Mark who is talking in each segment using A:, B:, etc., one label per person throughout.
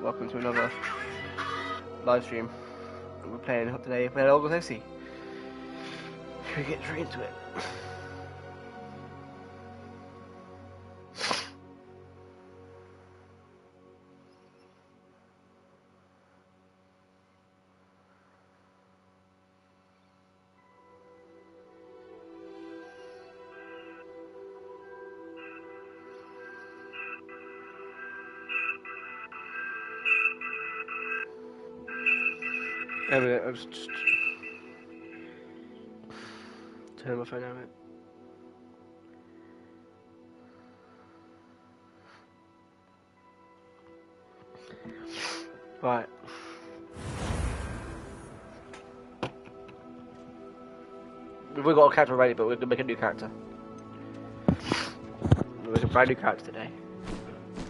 A: welcome to another live stream. We're playing today. We're playing Hogwarts Legacy. Should we get straight into it? There we go. I'll just turn my phone on. Right. We've got a character already, but we're gonna make a new character. We're making a brand new character today.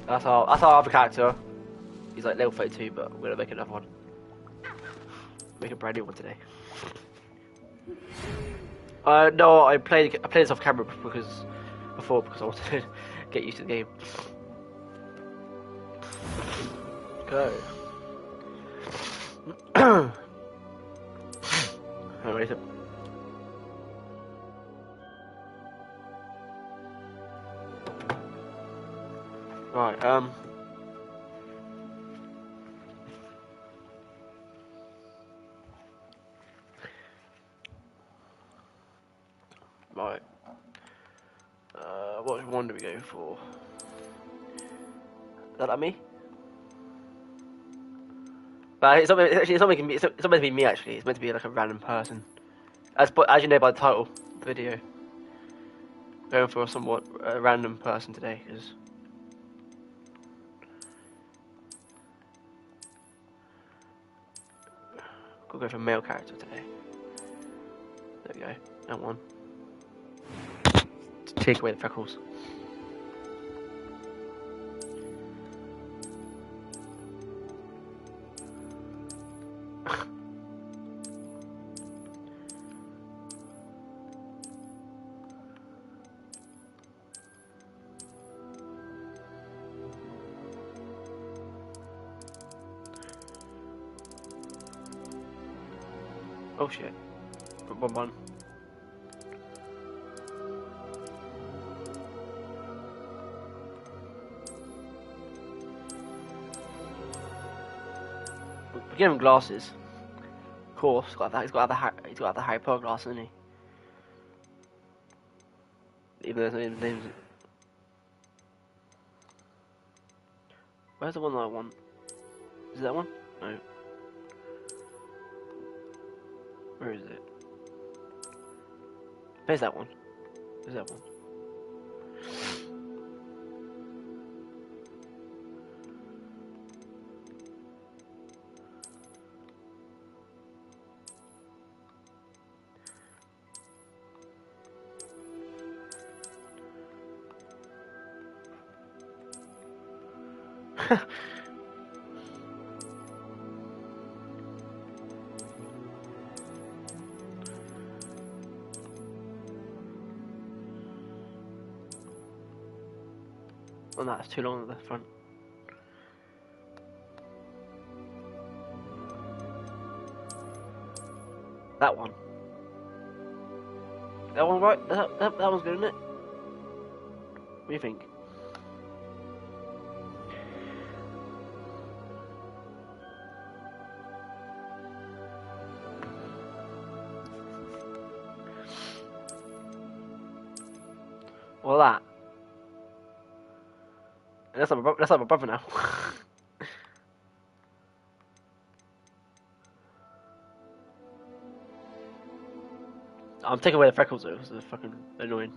A: That's our other character. He's like level 32, but we're gonna make another one. Make a brand new one today. No, I played this off camera because I wanted to get used to the game. Go. Alright. Right. Right. What one do we go for? Is that me? But it's not meant to be me actually. It's meant to be like a random person. As you know by the title of the video. Going for a somewhat random person today because we'll go for a male character today. There we go. That one. To take away the freckles. Oh shit. One. We give him glasses. Of course, he's got the Harry Potter glasses, hasn't he? Even though there's no names. Where's the one that I want? Is it that one? No. Where is it? There's that one. There's that one. Oh, no, that's too long at the front. That one. That one, right? That one's good, isn't it? What do you think? Well, that. That's not my brother now. I'm taking away the freckles though, because they're fucking annoying.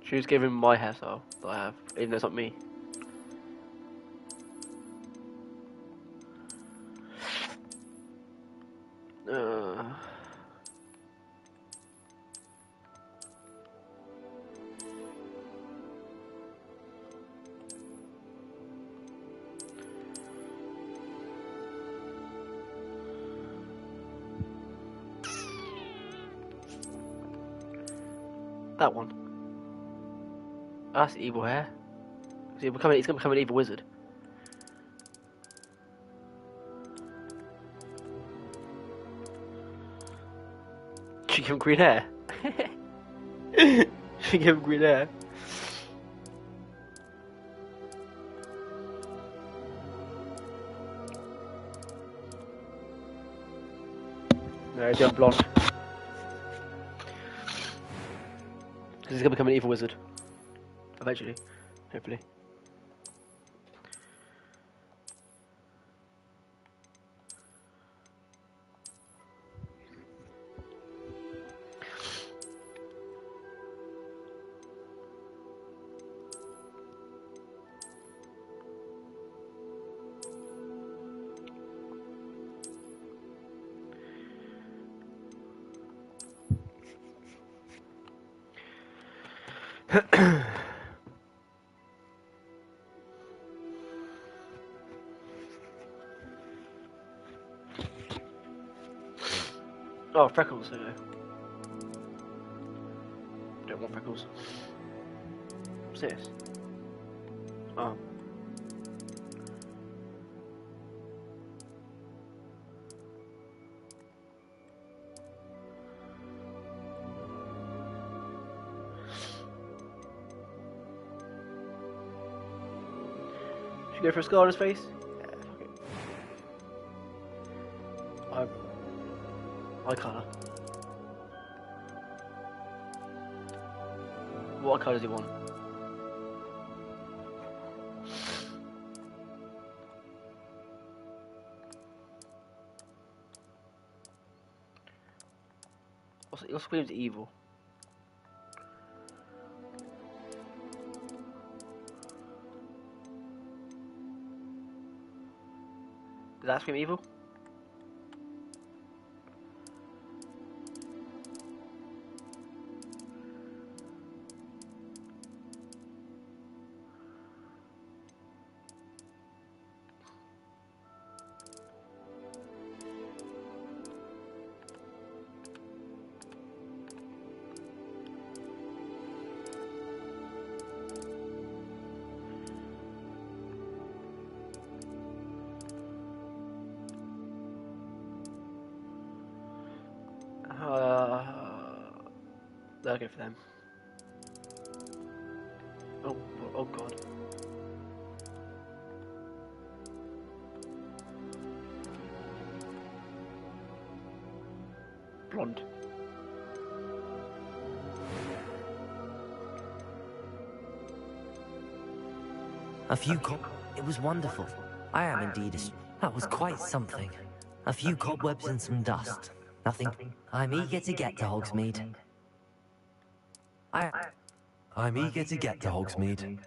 A: Choose give him my hairstyle that I have, even though it's not me. That one. That's evil hair. He's gonna become an evil wizard. Should give him green hair. Should give him green hair. No, he's going blonde. Because he's gonna become an evil wizard. Eventually. Hopefully. Oh, freckles. Okay. Don't want freckles. What's this? Oh. Should we go for a scar on his face? Yeah, fuck it. Eye colour. What colour does he want? What screams evil? Does that scream evil? I'll go for them. Oh god. Blonde.
B: A few It was wonderful. I am indeed That was quite something. A few cobwebs and some dust. Nothing. I'm eager to get to Hogsmeade. I'm eager to get to Hogsmeade.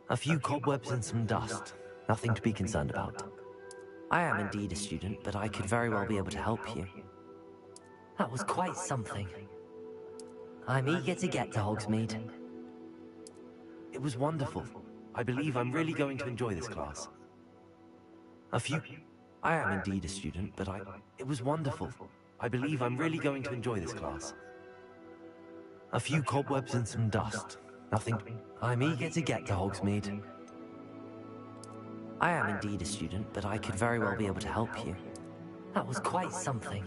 B: A few cobwebs and some dust. Nothing to be concerned about. I am indeed a student, but I could very well be able to help you. That was quite something. I'm eager to get to Hogsmeade. It was wonderful. I believe I'm really going to enjoy this class. I am indeed a student, but It was wonderful. I believe I'm really going to enjoy this class. A few cobwebs and some dust. Nothing. I'm eager to get to Hogsmeade. I am indeed a student, but I could very well be able to help you. That was quite something.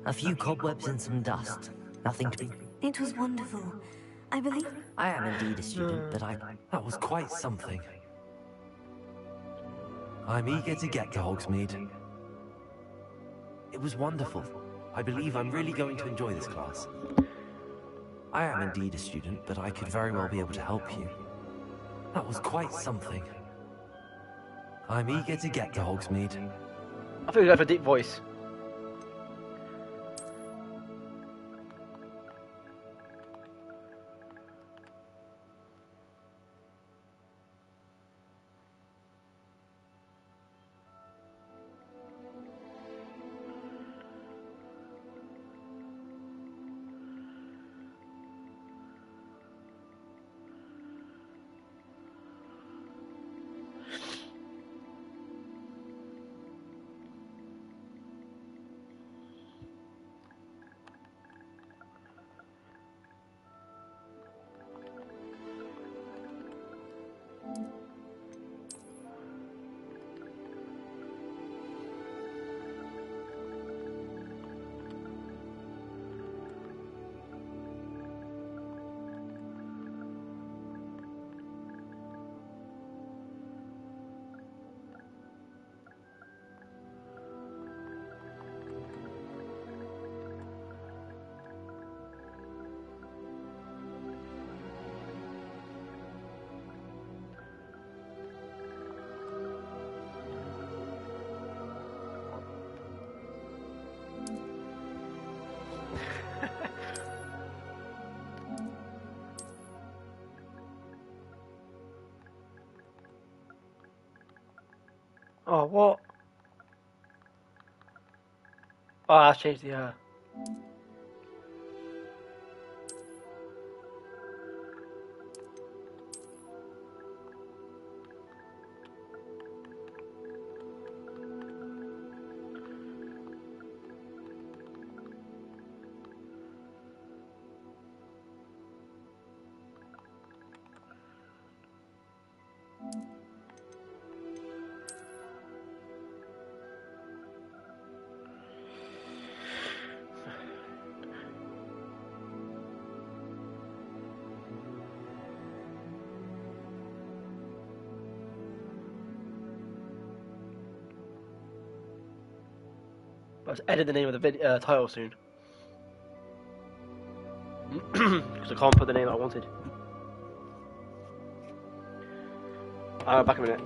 B: A few cobwebs and some dust. Nothing to be...
C: It was wonderful. I believe...
B: I am indeed a student, but That was quite something. I'm eager to get to Hogsmeade. It was wonderful. I believe I'm really going to enjoy this class. I am indeed a student, but I could very well be able to help you. That was quite something. I'm eager to get to Hogsmeade.
A: I think we go for a deep voice. Oh, what? Oh, I've changed the Let's edit the name of the title soon. Because I can't put the name I wanted. I'll be back in a minute.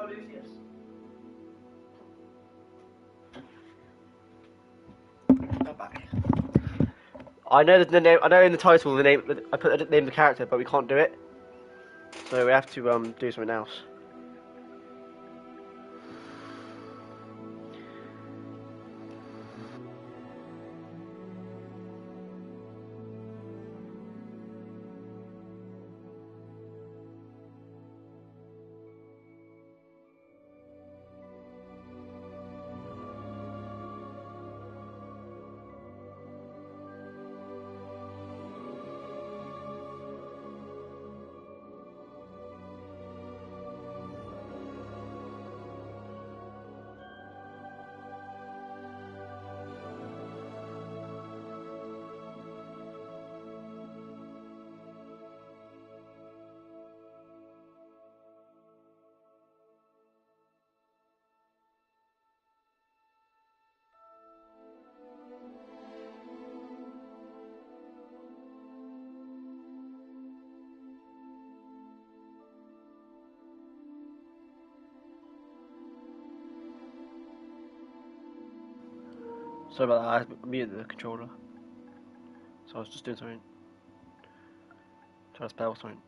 A: Lucius. I'm back. I know the name. I know in the title the name. I put the name of the character, but we can't do it. So we have to do something else. Sorry about that. I muted the controller. So I was just doing something. Trying to spell something.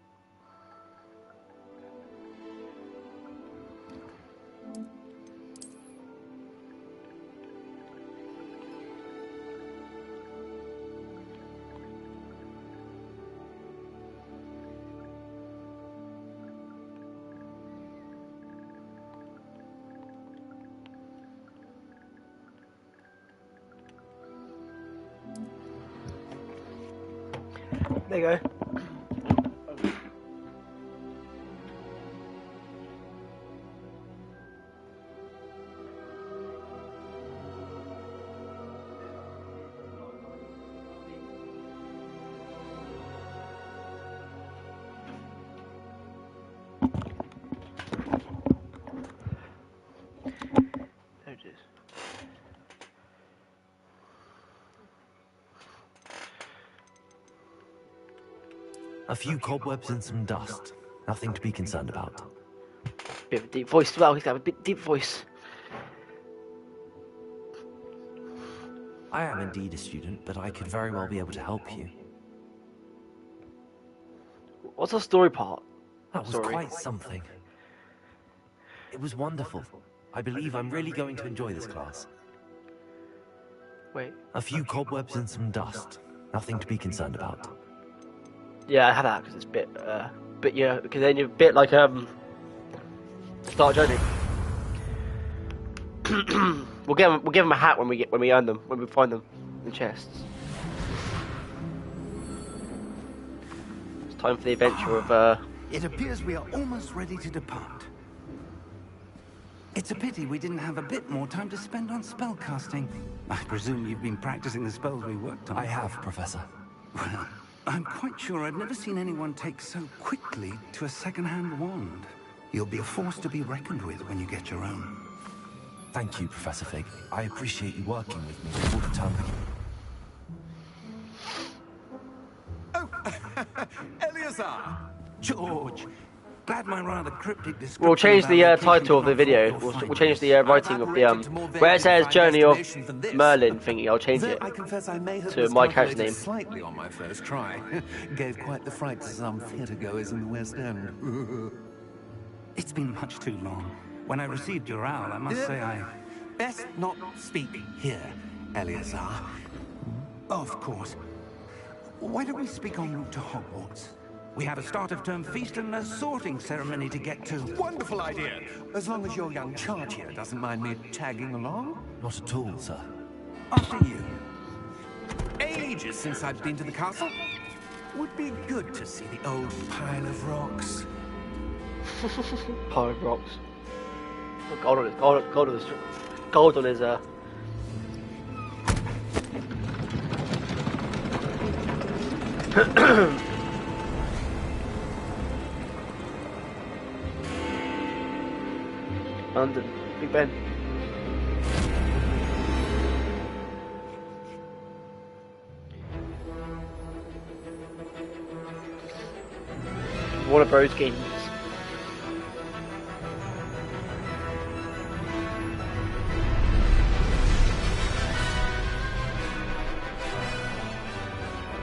A: There you go.
B: A few cobwebs and some dust. Nothing to be concerned about.
A: Bit of a deep voice as well. He's got a bit deep voice.
B: I am indeed a student, but I could very well be able to help you.
A: What's the story part?
B: That was quite something. It was wonderful. I believe I'm really going to enjoy this class.
A: Wait.
B: A few cobwebs and some dust. Nothing to be concerned about.
A: Yeah, I have that because it's a bit, yeah, because then you're a bit like Start Journey. we'll give him a hat when we earn them, when we find them in the chests. It's time for the adventure of.
D: It appears we are almost ready to depart. It's a pity we didn't have a bit more time to spend on spellcasting. I presume you've been practicing the spells we worked on.
B: I have, Professor.
D: Well, I'm quite sure I've never seen anyone take so quickly to a second-hand wand. You'll be a force to be reckoned with when you get your own.
B: Thank you, Professor Fig. I appreciate you working with me before the term begins.
D: Oh, Eleazar! George! Glad my rather cryptic description.
A: We'll change the title of the video. We'll change the writing of the where it says Journey of Merlin thingy. I'll change it to my character's name.
E: Slightly on my first try. Gave quite the fright to some theatre goers in the West End.
D: It's been much too long. When I received your owl, I must say I...
E: Best not speak here, Eleazar.
D: Of course. Why don't we speak en route to Hogwarts? We have a start-of-term feast and a sorting ceremony to get to.
E: Wonderful idea. As long as your young charge here doesn't mind me tagging along.
B: Not at all, sir.
D: After you.
E: Ages since I've been to the castle. Would be good to see the old pile of rocks.
A: Pile of rocks. Gold on his, gold on his, London, Big Ben. One of those games.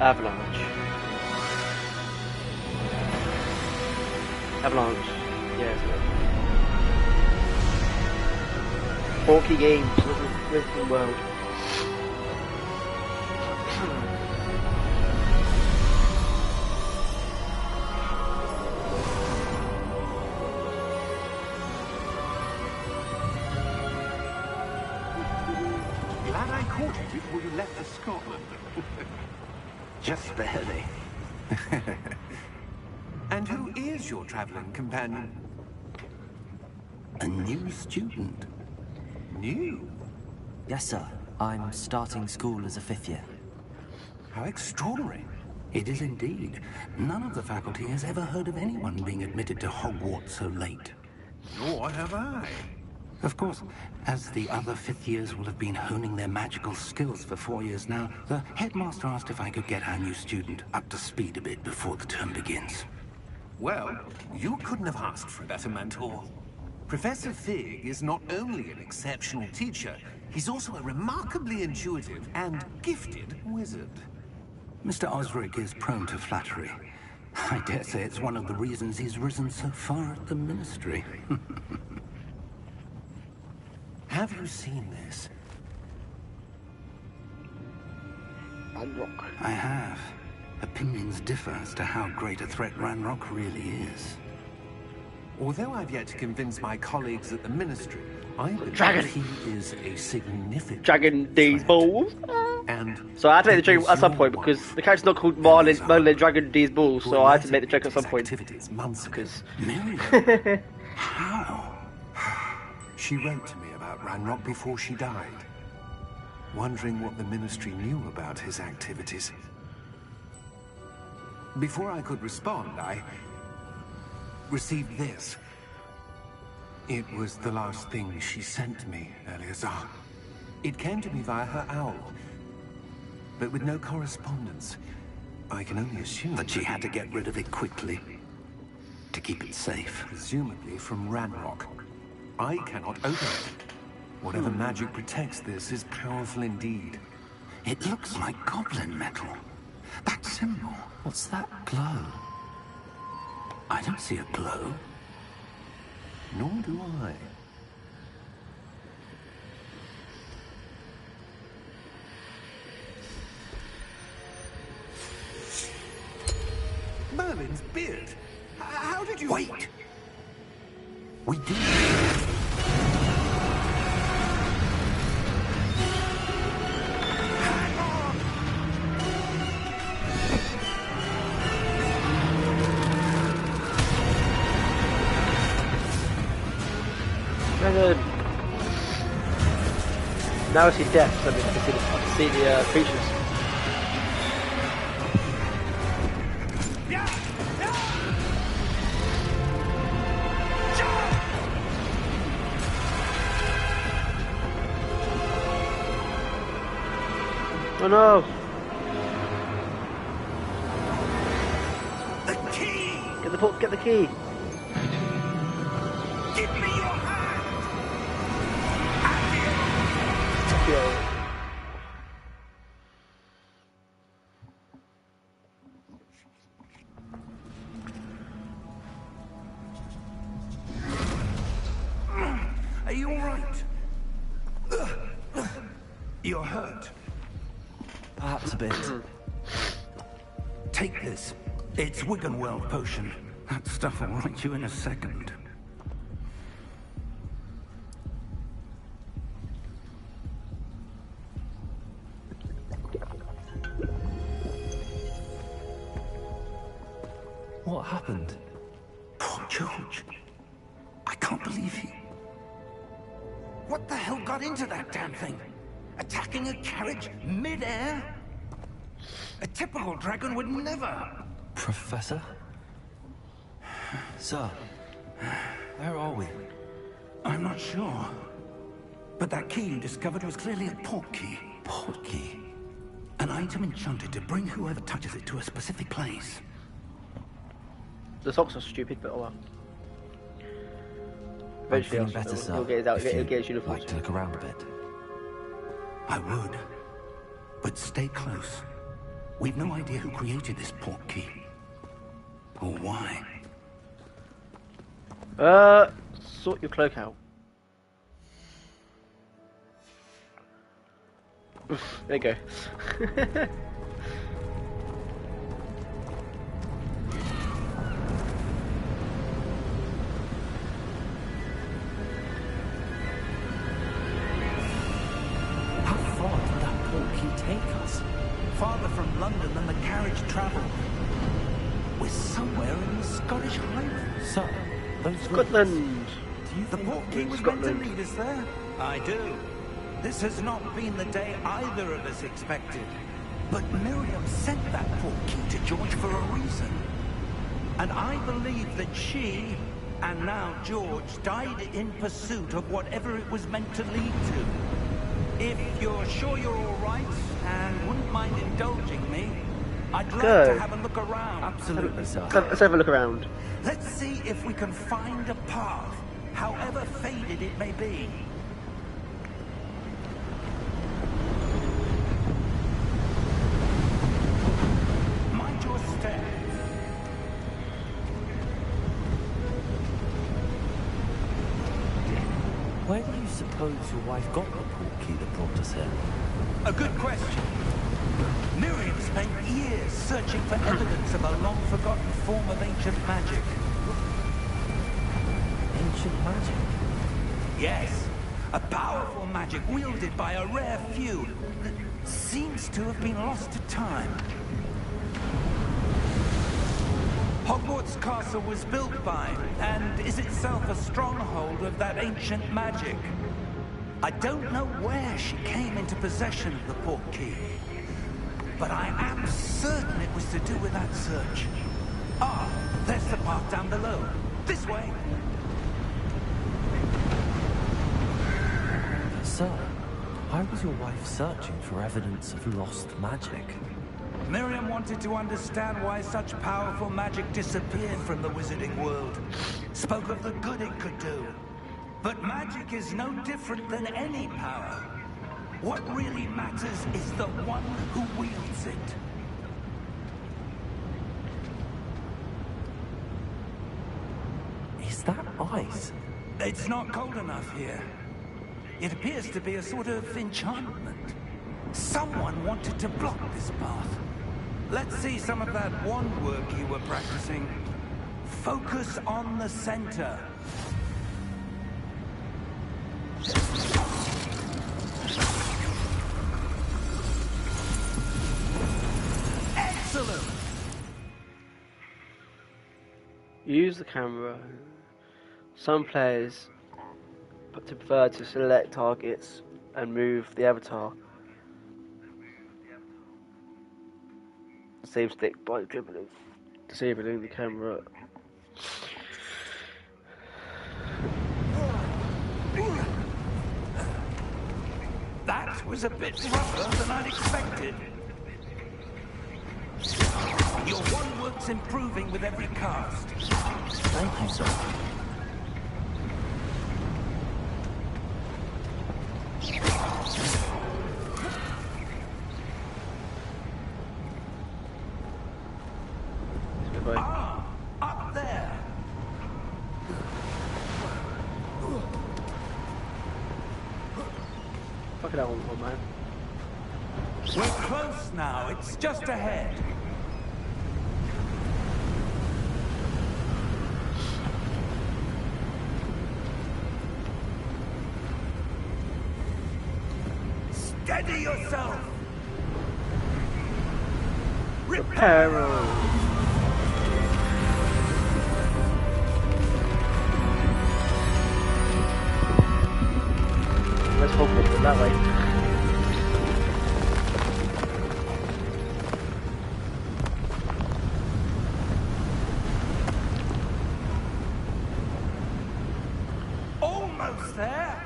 A: Avalanche. Avalanche. Yes. Porky Games, Wizarding World.
E: Glad I caught you before you left for Scotland.
D: Just barely.
E: And who is your traveling companion?
D: A new student.
E: New?
B: Yes, sir. I'm starting school as a 5th year.
E: How extraordinary.
D: It is indeed. None of the faculty has ever heard of anyone being admitted to Hogwarts so late.
E: Nor have I.
D: Of course, as the other 5th years will have been honing their magical skills for 4 years now, the headmaster asked if I could get our new student up to speed a bit before the term begins.
E: Well, you couldn't have asked for a better mentor. Professor Fig is not only an exceptional teacher, he's also a remarkably intuitive and gifted wizard.
D: Mr. Osric is prone to flattery. I dare say it's one of the reasons he's risen so far at the Ministry.
E: Have you seen this?
A: Ranrock.
D: I have. Opinions differ as to how great a threat Ranrock really is.
E: Although I've yet to convince my colleagues at the Ministry, I believe
A: Dragon.
E: he is a significant
A: Dragon D's
E: threat.
A: Balls.
E: And
A: So I had to make the joke at some point
E: your
A: because
E: wife
A: the character's not called Merlin Dragon D's Balls, so I had to make the joke at some
E: his
A: point.
E: activities months ago.
A: Because
D: Miriam? How?
E: She wrote to me about Ranrock before she died, wondering what the Ministry knew about his activities. Before I could respond, I received this. It was the last thing she sent me, Eleazar. It came to me via her owl, but with no correspondence. I can only assume
D: That she had to get rid of it quickly to keep it safe.
E: presumably from Ranrock. I cannot open it. Whatever magic protects this is powerful indeed.
D: It looks like goblin metal. That symbol. What's that glow? I don't see a glow.
E: Nor do I. Merlin's beard. How did you...
D: Wait! We did.
E: Hang on!
A: Dragon. Now I see death, so I can see the creatures. Oh no!
E: The key!
A: Get the key!
E: Give me your hand!
A: Yeah.
D: Are you all right? You're hurt.
B: Perhaps a bit.
D: Take this. It's Wiggenweld potion. That stuff will right you in a second.
B: What happened?
D: Poor George. I can't believe he... What the hell got into that damn thing? Attacking a carriage mid-air? A typical dragon would never.
B: Professor? Sir, where are we?
D: I'm not sure. But that key you discovered was clearly a port key.
B: Port key?
D: An item enchanted to bring whoever touches it to a specific place.
A: The socks are stupid, but oh well.
B: I'm
A: Eventually,
B: feeling better, sir.
A: he'll get his out.
B: If
A: He'll
B: you'd
A: get his uniform.
B: like to look around a bit.
D: I would. But stay close. We've no idea who created this port key. Or why.
A: Sort your cloak out. There you go.
B: How far did that port key take us?
D: Farther from London than the carriage traveled. We're somewhere in the Scottish Highlands.
B: Sir, those
A: Scotland.
B: Do you
D: The
B: think...
D: port key was
A: Scotland.
D: meant to lead us there? I do. This has not been the day either of us expected. But Miriam sent that port key to George for a reason. And I believe that she, and now George, died in pursuit of whatever it was meant to lead to. If you're sure you're all right, and wouldn't mind indulging me, I'd like
A: Go.
D: to have a look around.
B: Absolutely, sir.
A: Let's have a look around.
D: Let's see if we can find a path, however faded it may be. Mind your step.
B: Where do you suppose your wife got the port key that brought us here?
D: A good question. Miriam spent years searching for evidence of a long-forgotten form of ancient magic.
B: Ancient magic?
D: Yes, a powerful magic wielded by a rare few that seems to have been lost to time. Hogwarts Castle was built by, and is itself a stronghold of that ancient magic. I don't know where she came into possession of the port key, but I am certain it was to do with that search. Ah, there's the path down below. This way.
B: Sir, why was your wife searching for evidence of lost magic?
D: Miriam wanted to understand why such powerful magic disappeared from the wizarding world. Spoke of the good it could do. But magic is no different than any power. What really matters is the one who wields it.
B: Is that ice?
D: It's not cold enough here. It appears to be a sort of enchantment. Someone wanted to block this path. Let's see some of that wand work you were practicing. Focus on the center. Excellent!
A: Use the camera. Some players prefer to select targets and move the avatar. Same stick by dribbling, disabling the camera.
D: That was a bit rougher than I'd expected. Your wand work's improving with every cast.
B: Thank you, sir.
D: Ah, up there.
A: Fuck it out, one man.
D: We're close now. It's just ahead. Steady yourself.
A: Reparo. Let's hope it's that way.
D: Almost there.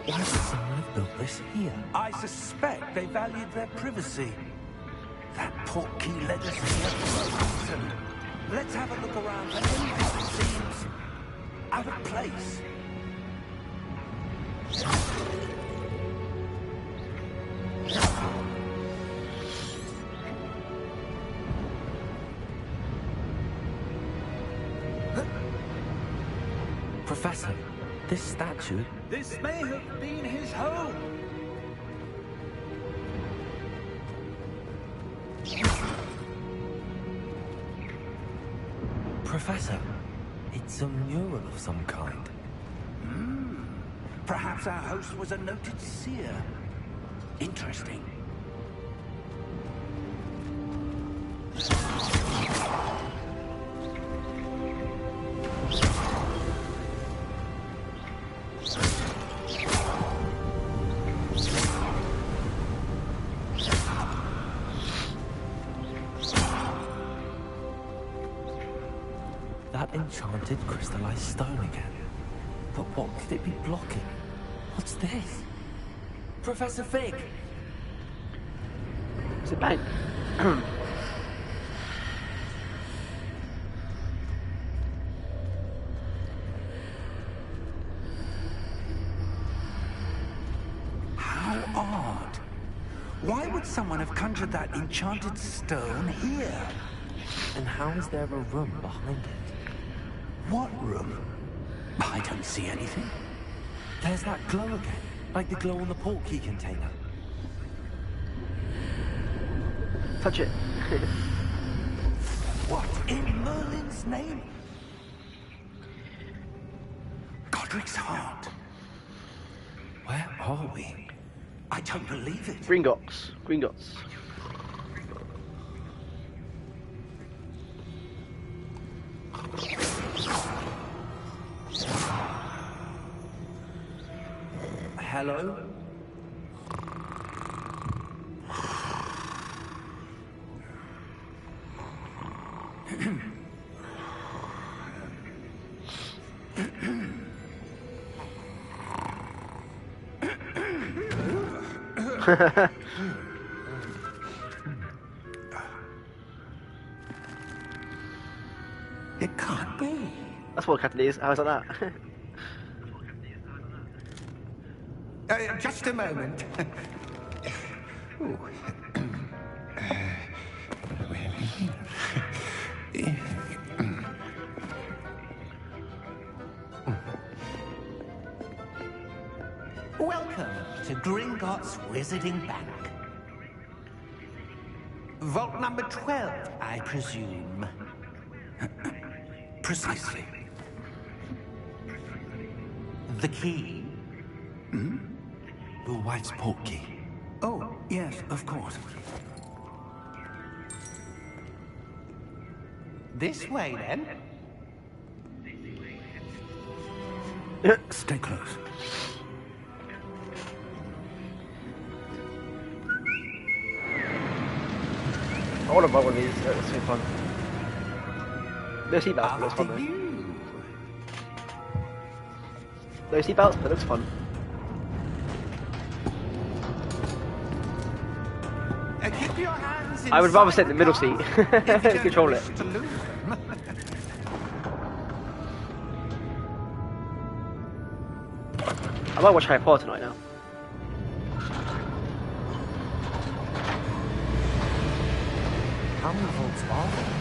B: Why would someone have built this here?
D: I suspect they valued their privacy. That Portkey Legacy frozen. Let's have a look around for anything that seems out of place.
B: Professor, this statue...
D: This may have been his home.
B: Professor, it's a mural of some kind.
D: Perhaps our host was a noted seer. Interesting.
B: That enchanted crystallized stone again. But what could it be blocking? What's this? Professor Fig!
A: It's a bank.
D: How odd. Why would someone have conjured that enchanted stone here?
B: And how is there a room behind it?
D: What room? I don't see anything.
B: There's that glow again, like the glow on the portkey container.
A: Touch it.
D: What in Merlin's name? Godric's heart.
B: Where are we?
D: I don't believe it.
A: Gringotts. Gringotts.
B: Hello?
D: It can't be.
A: That's what Captain is. How's like that?
D: Just a moment. Ooh. Welcome to Gringotts Wizarding Bank. Vault number 12, I presume.
E: Precisely.
D: The key?
E: Your wife's port key.
D: Oh, yes, of course. This way, then.
E: Stay close.
A: I want to buy one of these. It's so fun. No seatbelts, but looks fun though. No seatbelts, but looks fun.
D: Keep your hands
A: I would rather
D: inside
A: sit in the middle seat. Control it. I might watch Harry Potter tonight now.
D: How many vaults are there?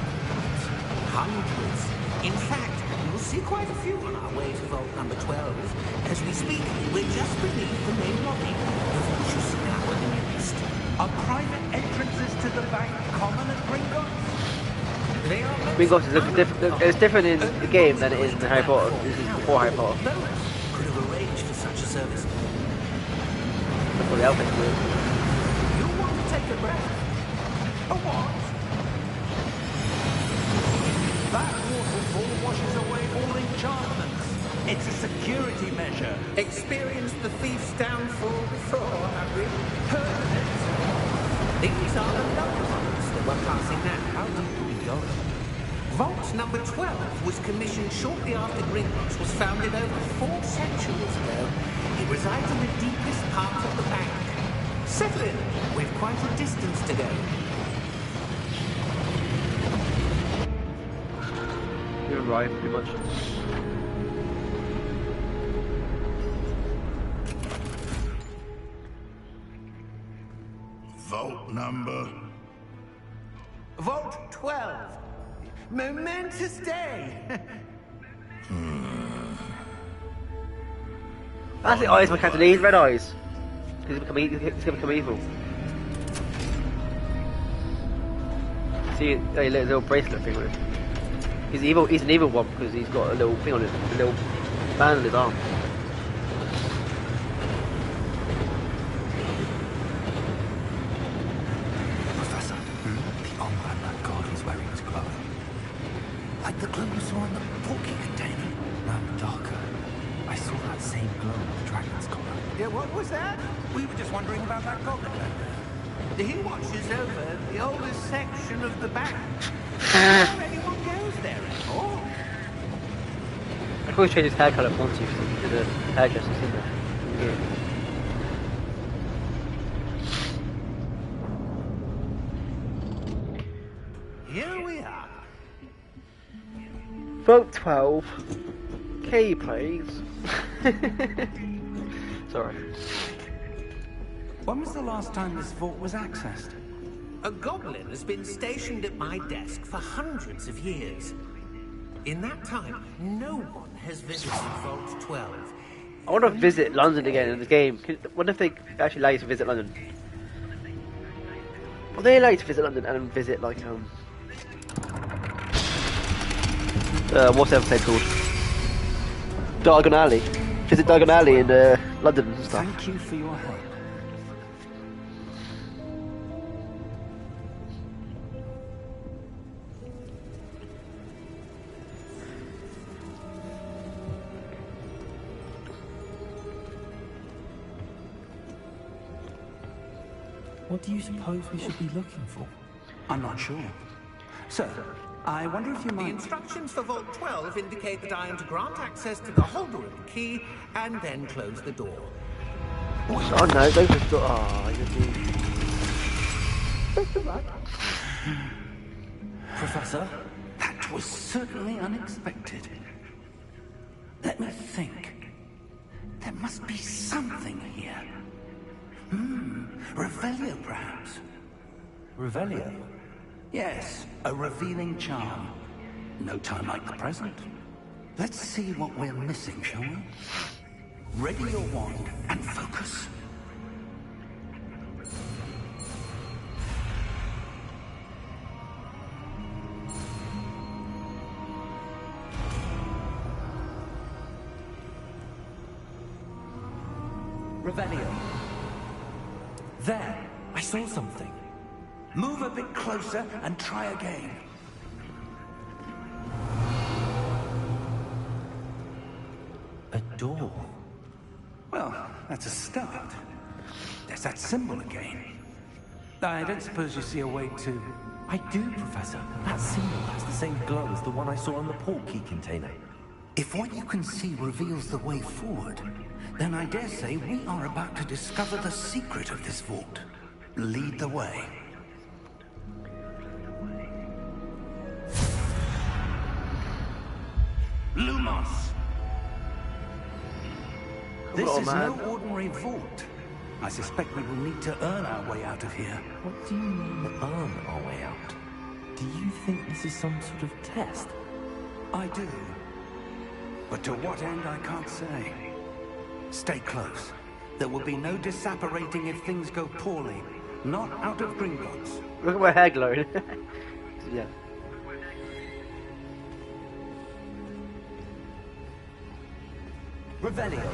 D: Hundreds. In fact, you'll see quite a few on our way to vault number 12. As we speak, we're just beneath the main lobby. The vault you see now are the newest. Are private entrances to the bank common at Gringotts? They are.
A: Gringotts is different in the game than it is in Harry Potter. This is before Harry Potter.
D: Could have arranged for such a service.
A: That's what the outfit's doing.
D: You want to take a breath? A what? That waterfall washes away all enchantments. It's a security measure. Experienced the thief's downfall before, have we? Heard of it? These are the lower ones that we're passing now. How deep do we go? Vault number 12 was commissioned shortly after Gringotts was founded over 4 centuries ago. It resides in the deepest part of the bank. Settle in. We've quite a distance to go.
A: You're right, pretty much.
F: Vault number?
D: Vault 12. Momentous day.
A: That's the eyes of my Captain E's red eyes. He's gonna become evil. See, hey, look, his little bracelet thing with it. He's evil. He's an evil one because he's got a little thing on it, a little band on his arm.
E: Professor, the armor that guard was wearing is glowing. Like the glow you saw in the porky container. No, darker. I saw that same glow on the dragon's collar.
D: Yeah, what was that? We were just wondering about that goblin. He watches over the oldest section of the bank. Not anyone goes there anymore.
A: I could always change his hair colour if I want to, because the hairdresser's in there. Yeah.
D: Here we are.
A: Vault 12. Key, please. Sorry.
D: When was the last time this vault was accessed? A goblin has been stationed at my desk for hundreds of years. In that time, no one has visited Vault 12.
A: I want to visit London again in the game. What if they actually allow you to visit London? Well, they allow you to visit London and visit, like, what's the other place called? Diagon Alley. Visit Diagon Alley in London and stuff.
D: Thank you for your help.
G: What do you suppose we should be looking for?
D: I'm not sure. Sir, I wonder if you might... The instructions for Vault 12 indicate that I am to grant access to the holder of the key and then close the door.
A: Oh no, go for the... Oh, you're
B: Professor?
D: That was certainly unexpected. Let me think. There must be something here. Revelio, perhaps.
B: Revelio?
D: Yes, a revealing charm. No time like the present. Let's see what we're missing, shall we? Ready your wand and focus.
B: Revelio. There! I saw something.
D: Move a bit closer and try again.
B: A door.
D: Well, that's a start. There's that symbol again. I don't suppose you see a way to...
B: I do, Professor. That symbol has the same glow as the one I saw on the port key container.
D: If what you can see reveals the way forward, then I dare say we are about to discover the secret of this vault. Lead the way. Lumos! This is no ordinary vault. I suspect we will need to earn our way out of here.
B: What do you mean, earn our way out? Do you think this is some sort of test?
D: I do. But to what end, I can't say. Stay close. There will be no disapparating if things go poorly. Not out of Gringotts.
A: Look at my hair glowing. Yeah.
B: Revelio.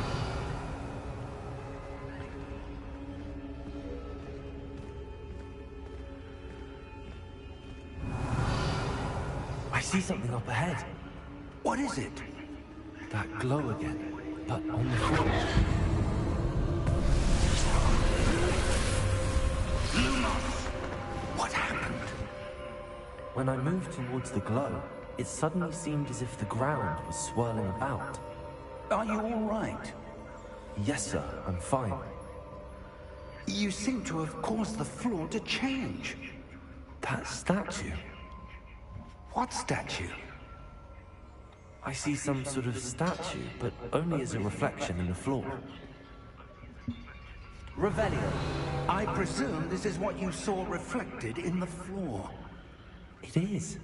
B: I see something up ahead.
D: What is it?
B: That glow again, but on the floor.
D: Lumos! What happened?
B: When I moved towards the glow, it suddenly seemed as if the ground was swirling about.
D: Are you all right?
B: Yes, sir, I'm fine.
D: You seem to have caused the floor to change.
B: That statue.
D: What statue?
B: I see some sort of statue, but only as a reflection in the floor.
D: Revelio, I presume this is what you saw reflected in the floor.
B: It is.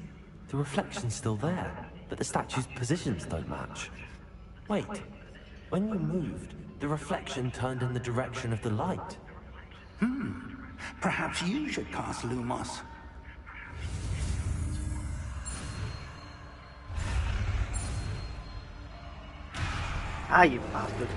B: The reflection's still there, but the statue's positions don't match. Wait, when you moved, the reflection turned in the direction of the light.
D: Perhaps you should cast Lumos.
A: Ah, you bastard.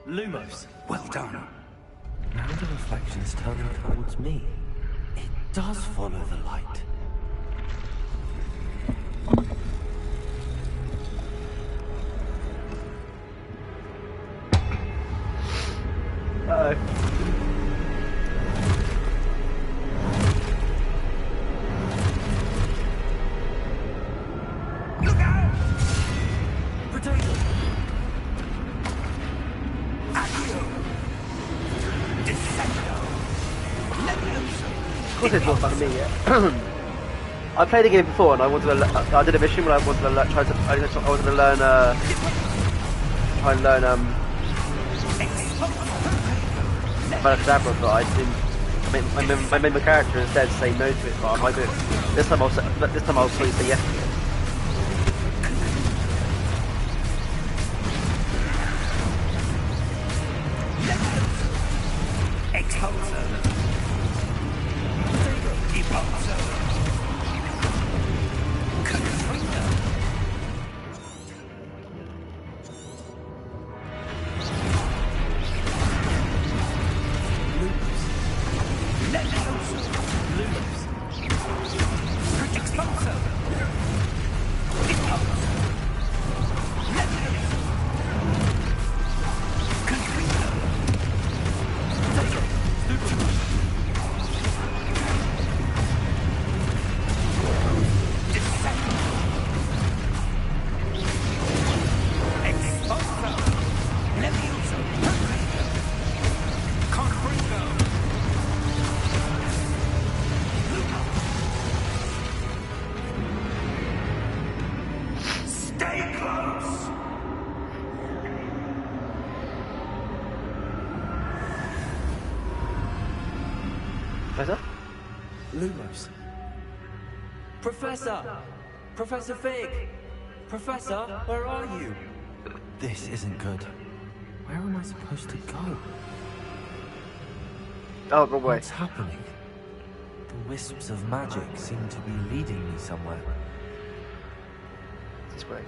B: Lumos.
D: Well done.
B: Now the reflection's turning towards me. It does follow the light.
A: Uh-oh.
D: Look out!
B: Potato!
D: Accio! Descendo! Levioso!
A: Of course it's not fun to me yet. I played the game before and I wanted to. I did a mission where I wanted to learn. I wanted to learn. Try and learn Cadabra, but I didn't. I made my character instead say no to it. But I might do it this time. I'll say yes to it.
D: Expulso! Expulso! Katrina! Levioso! Expulso!
G: Lumos.
B: Professor! Professor Fig! Professor, where are you?
G: This isn't good. Where am I supposed to go?
A: Oh, wrong way.
G: What's happening? The wisps of magic seem to be leading me somewhere.
A: This way.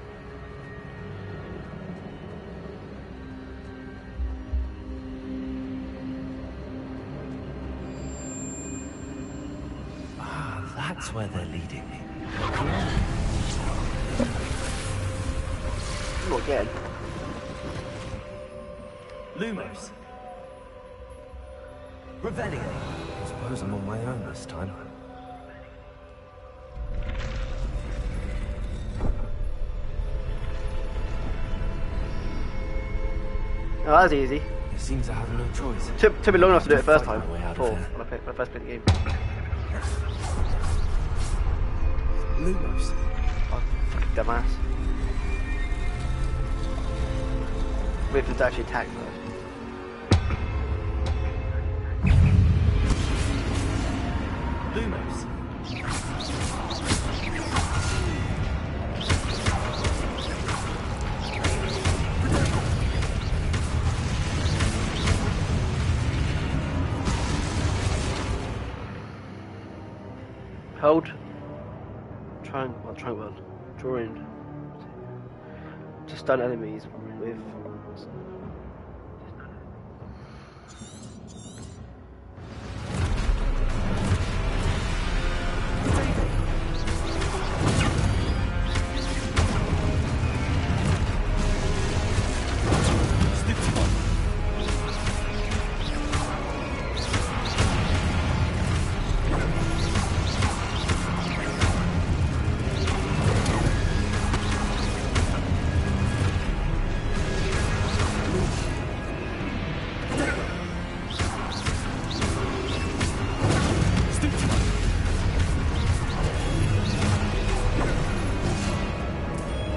G: Ah, that's where they're leading me.
A: Not again.
B: Lumos. Revelio.
G: I suppose I'm on my own this time.
A: Oh, that was easy.
G: It seems I have no choice.
A: Took me long enough to do it first
G: Fight
A: time.
G: my way out of
A: Before,
G: here.
A: when I first played the game.
G: Lumos.
A: Oh, fucking dumbass. Wait for them to actually attack first.
B: Lumos.
A: Hold. Triangle. Drawing. To stun enemies with.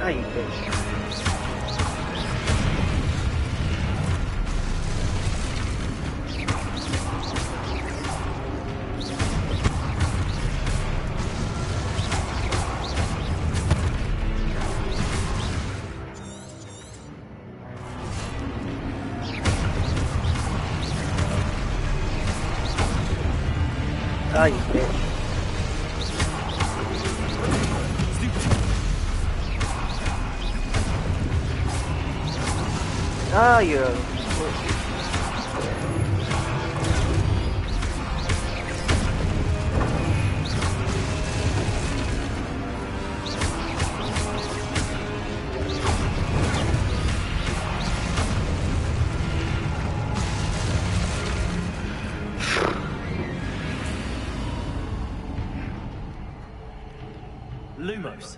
A: Ah, you bitch. Ah, you bitch. Ah, you.
B: Lumos.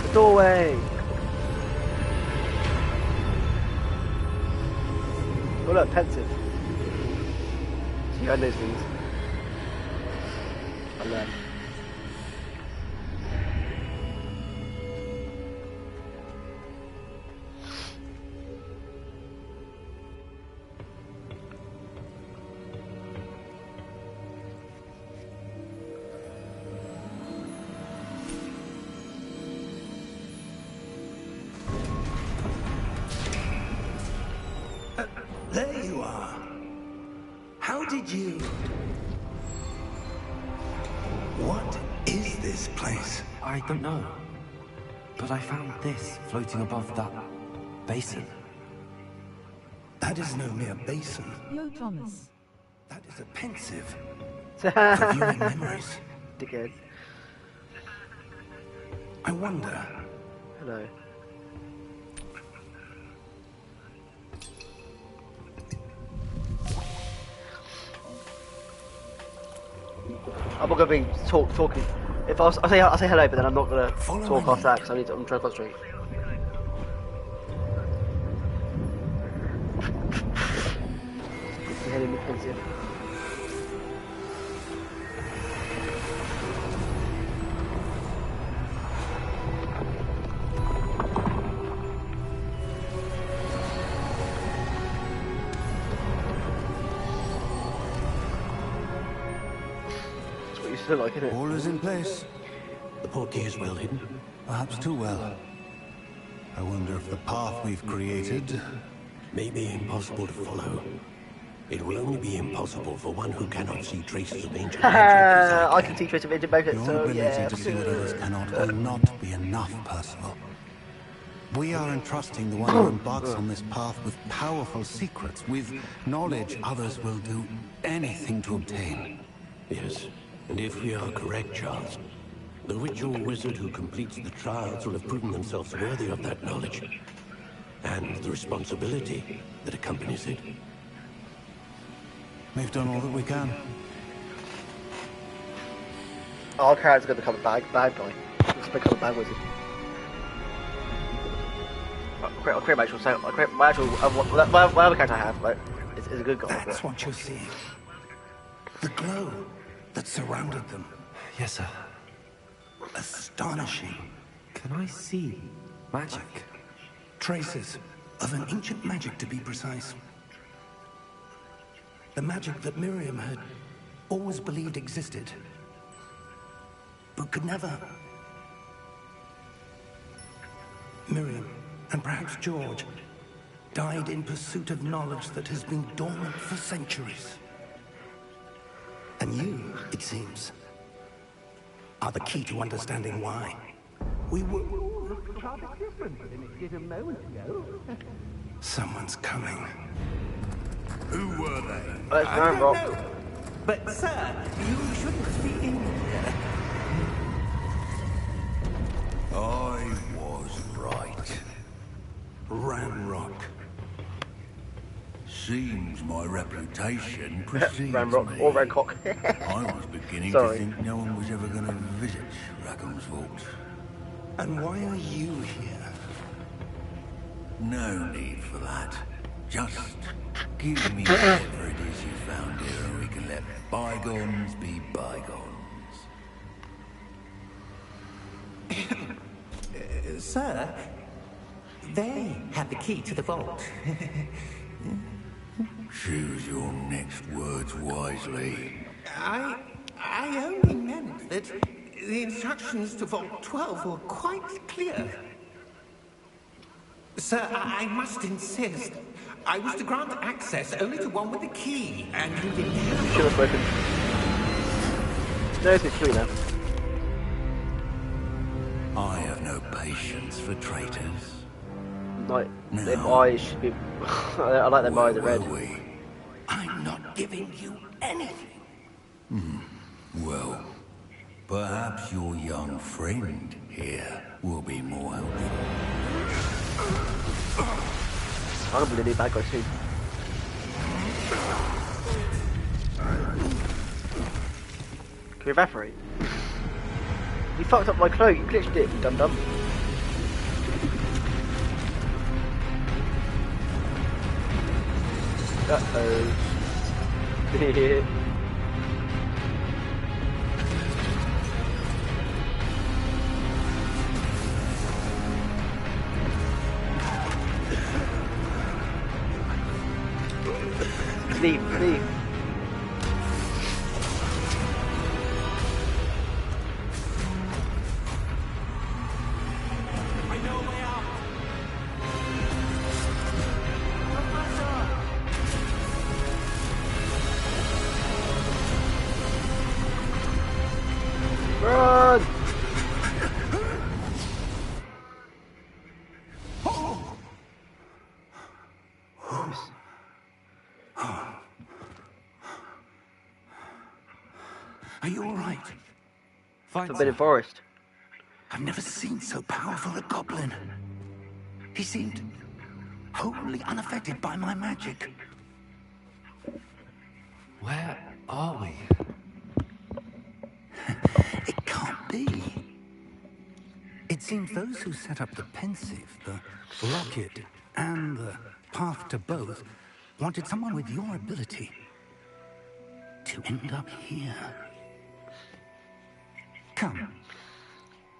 A: The doorway. Oh look, pensive. See, I know those things. I learn.
D: There you are. How did you... What is this place?
G: I don't know. But I found this floating above that basin.
D: That is no mere basin.
F: Yo, Thomas.
D: That is a pensive for viewing memories.
A: Dickhead.
D: I wonder,
A: Hello. I'm not gonna be talking. If I'll say hello, but then I'm not gonna
D: Follow
A: talk
D: me.
A: after that because I'm trying to concentrate. Head in the pensive. supposed to look like, isn't it?
F: All is in place.
H: The portkey is well hidden.
F: Perhaps too well. I wonder if the path we've created...
H: May be impossible to follow. It will only be impossible for one who cannot see traces of ancient magic.
A: I can see traces of ancient magic,
F: Your
A: so
F: ability
A: yeah.
F: to see what others cannot will not be enough, Percival. We are entrusting the one who embarks on this path with powerful secrets, with knowledge others will do anything to obtain.
H: Yes, and if we are correct, Charles, the ritual wizard who completes the trials will have proven themselves worthy of that knowledge, and the responsibility that accompanies it.
F: We've done all that we can.
A: Our character's gonna become a bad guy. Let's become a bad wizard. I'll create my actual self. I'll create my actual. My other character I have, like, is a good guy.
D: That's what you're seeing. The glow that surrounded them.
G: Yes, sir.
D: Astonishing.
G: Can I see magic?
D: Traces of an ancient magic, to be precise. The magic that Miriam had always believed existed, but could never. Miriam, and perhaps George, died in pursuit of knowledge that has been dormant for centuries. And you, it seems, are the key to understanding why. We were rather different than it did a moment ago. Someone's coming.
E: Who were they?
A: I don't know.
D: But sir, you shouldn't be in here.
E: I was right.
D: Ramrock.
E: Seems my reputation precedes
A: Ramrock
E: me.
A: or Rancock.
E: I was beginning
A: Sorry.
E: to think no one was ever going to visit Rackham's Vault.
D: And why are you here?
E: No need for that. Just give me whatever it is you found here and we can let bygones be bygones.
I: Sir, they have the key to the vault.
E: Choose your next words wisely.
I: I only meant that the instructions to Vault 12 were quite clear. Sir, I must insist. I was to grant access only to one with the key, and you didn't have
A: Should have spoken. No, it's true now.
E: I have no patience for traitors.
A: Like,
E: No.
A: their eyes should be. I like their eyes are
E: Where
A: red.
E: were we?
D: I'm not giving you anything.
E: Well, perhaps your young friend here will be more helpful.
A: I'm gonna be the new bad guy soon. Can we evaporate? You fucked up my cloak, you glitched it, you dum-dum. Uh-oh. Leave.
D: I know a way out.
A: Run!
D: Are you all right?
G: Fine,
A: Forbidden Forest.
D: I've never seen so powerful a goblin. He seemed wholly unaffected by my magic.
G: Where are we?
D: It can't be. It seems those who set up the pensive, the locket, and the path to both wanted someone with your ability to end up here. Come.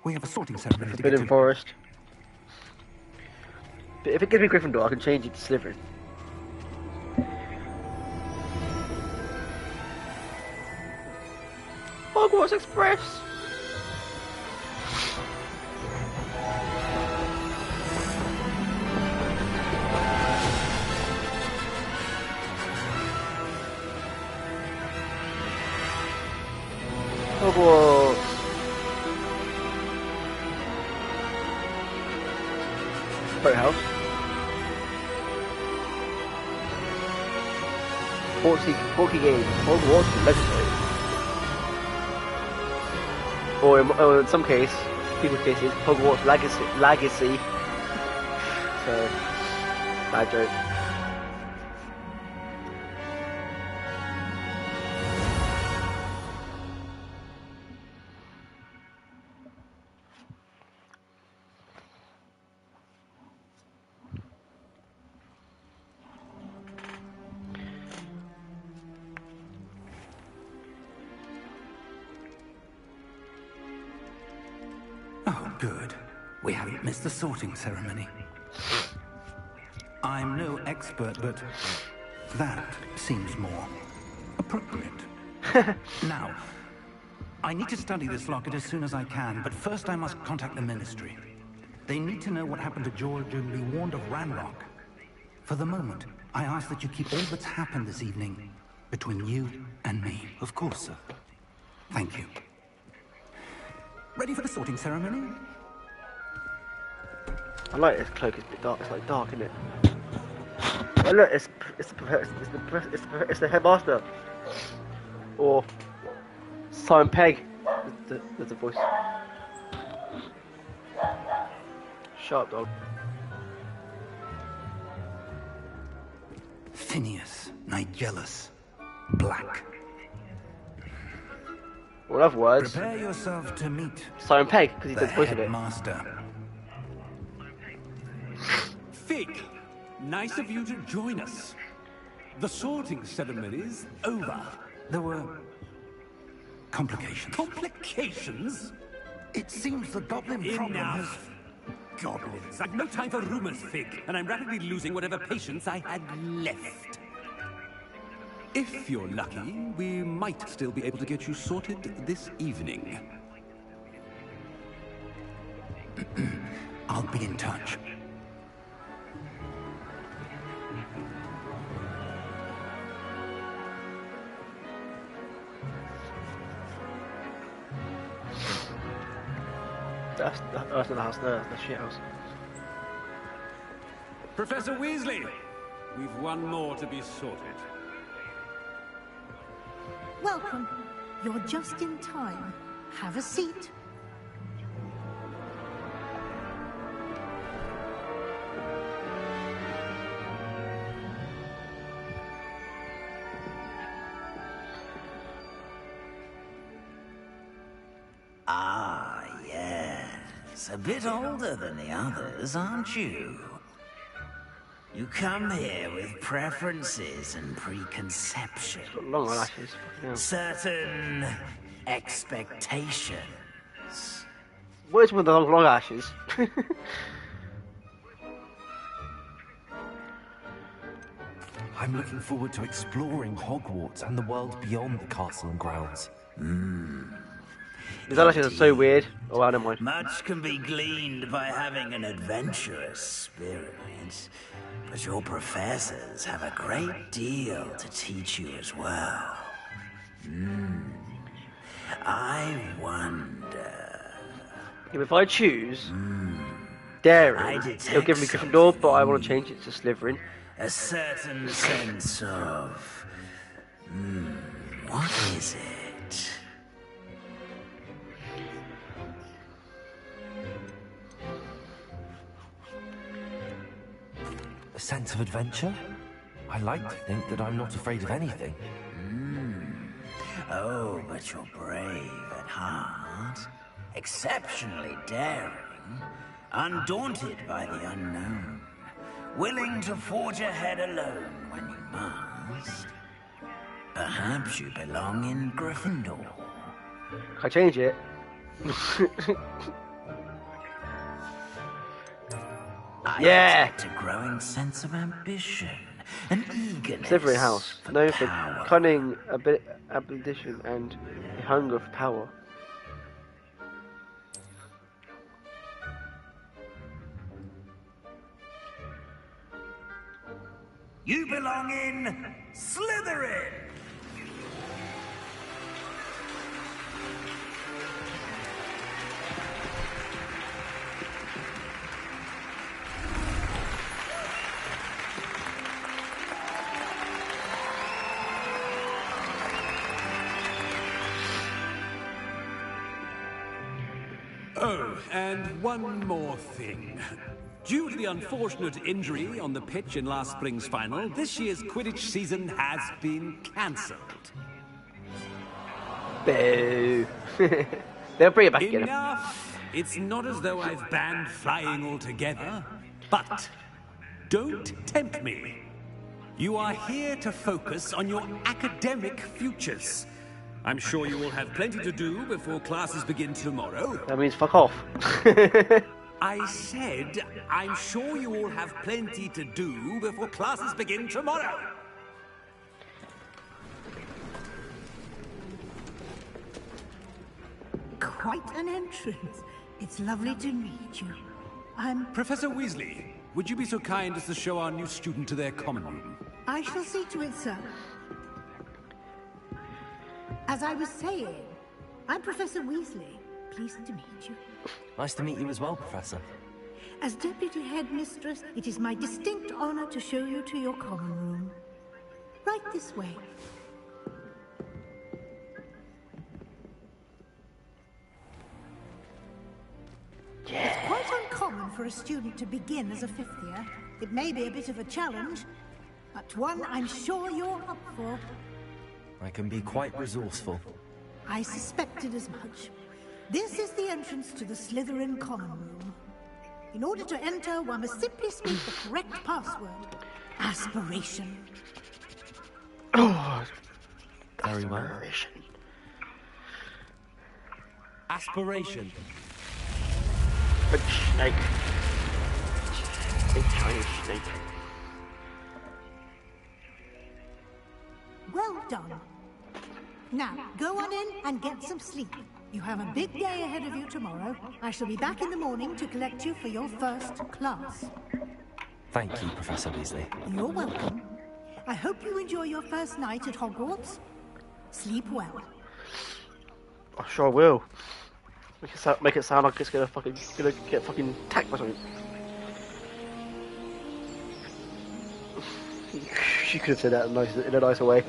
D: We have a sorting ceremony to get
A: Forbidden
D: to.
A: Forest. But if it gives me Gryffindor, I can change it to Slytherin. Hogwarts Hogwarts Express. Hogwarts. Boathouse. Porky game. Hogwarts Legacy. Or in some people's cases, Hogwarts Legacy. So, bad joke.
D: Oh, good. We haven't missed the sorting ceremony. I'm no expert, but that seems more appropriate. Now, I need to study this locket as soon as I can, but first I must contact the Ministry. They need to know what happened to George and be warned of Ranrock. For the moment, I ask that you keep all that's happened this evening between you and me.
G: Of course, sir.
D: Thank you. Ready for the sorting ceremony?
A: I like this cloak. It's a bit dark. It's like dark, isn't it? Oh look, it's the headmaster, or Simon Pegg. There's a voice. Sharp dog.
D: Phineas, Nigellus, Black.
A: Or in other words,
D: Prepare yourself to meet
A: Simon Pegg, because he
D: the
A: does the voice of it.
D: headmaster.
J: Fig, nice of you to join us. The sorting ceremony's over.
D: There were complications.
J: Complications?
D: It seems the goblin problem has...
J: Enough. Goblins. I've no time for rumors, Fig, and I'm rapidly losing whatever patience I had left. If you're lucky, we might still be able to get you sorted this evening.
D: I'll be in touch.
A: That's not the house there. That's the shit house.
J: Professor Weasley, we've one more to be sorted.
K: Welcome. You're just in time. Have a seat.
L: Ah, yes. A bit older than the others, aren't you? You come here with preferences and preconceptions.
A: Long eyelashes.
L: Certain expectations.
A: What is with the long eyelashes?
G: I'm looking forward to exploring Hogwarts and the world beyond the castle and grounds.
A: His eyelashes are so weird. Oh, I don't mind.
L: Much can be gleaned by having an adventurous spirit. But your professors have a great deal to teach you as well. I wonder...
A: If I choose Daring, it'll give me Gryffindor, but I want to change it to Slytherin.
L: A certain sense of... what is it?
G: A sense of adventure? I like to think that I'm not afraid of anything.
L: Oh, but you're brave at heart. Exceptionally daring. Undaunted by the unknown. Willing to forge ahead alone when you must. Perhaps you belong in Gryffindor.
A: Can I change it?
L: I
A: Yeah!
L: detect a growing sense of ambition, an eagerness.
A: Slytherin house, known for
L: power.
A: cunning, ambition, and hunger for power.
L: You belong in Slytherin!
J: Oh, and one more thing. Due to the unfortunate injury on the pitch in last spring's final, this year's Quidditch season has been cancelled.
A: Boo. They'll bring it back again.
J: Enough! It's not as though I've banned flying altogether, but don't tempt me. You are here to focus on your academic futures. I'm sure you will have plenty to do before classes begin tomorrow.
A: That means fuck off.
J: I said, I'm sure you all have plenty to do before classes begin tomorrow.
K: Quite an entrance. It's lovely to meet you.
J: Professor Weasley, would you be so kind as to show our new student to their common room?
K: I shall see to it, sir. As I was saying, I'm Professor Weasley. Pleased to meet you.
B: Nice to meet you as well, Professor.
K: As Deputy Headmistress, it is my distinct honor to show you to your common room. Right this way.
A: Yeah.
K: It's quite uncommon for a student to begin as a fifth year. It may be a bit of a challenge, but one I'm sure you're up for.
B: I can be quite resourceful.
K: I suspected as much. This is the entrance to the Slytherin common room. In order to enter, one must simply speak the correct password. Aspiration.
A: Oh,
B: very well.
A: Aspiration.
B: Aspiration.
A: Big snake. Big shiny snake.
K: Well done. Now, go on in and get some sleep. You have a big day ahead of you tomorrow. I shall be back in the morning to collect you for your first class.
B: Thank you, Professor Weasley.
K: You're welcome. I hope you enjoy your first night at Hogwarts. Sleep well.
A: I sure will. Make it sound like it's gonna get fucking attacked by something. She could have said that in a nicer way.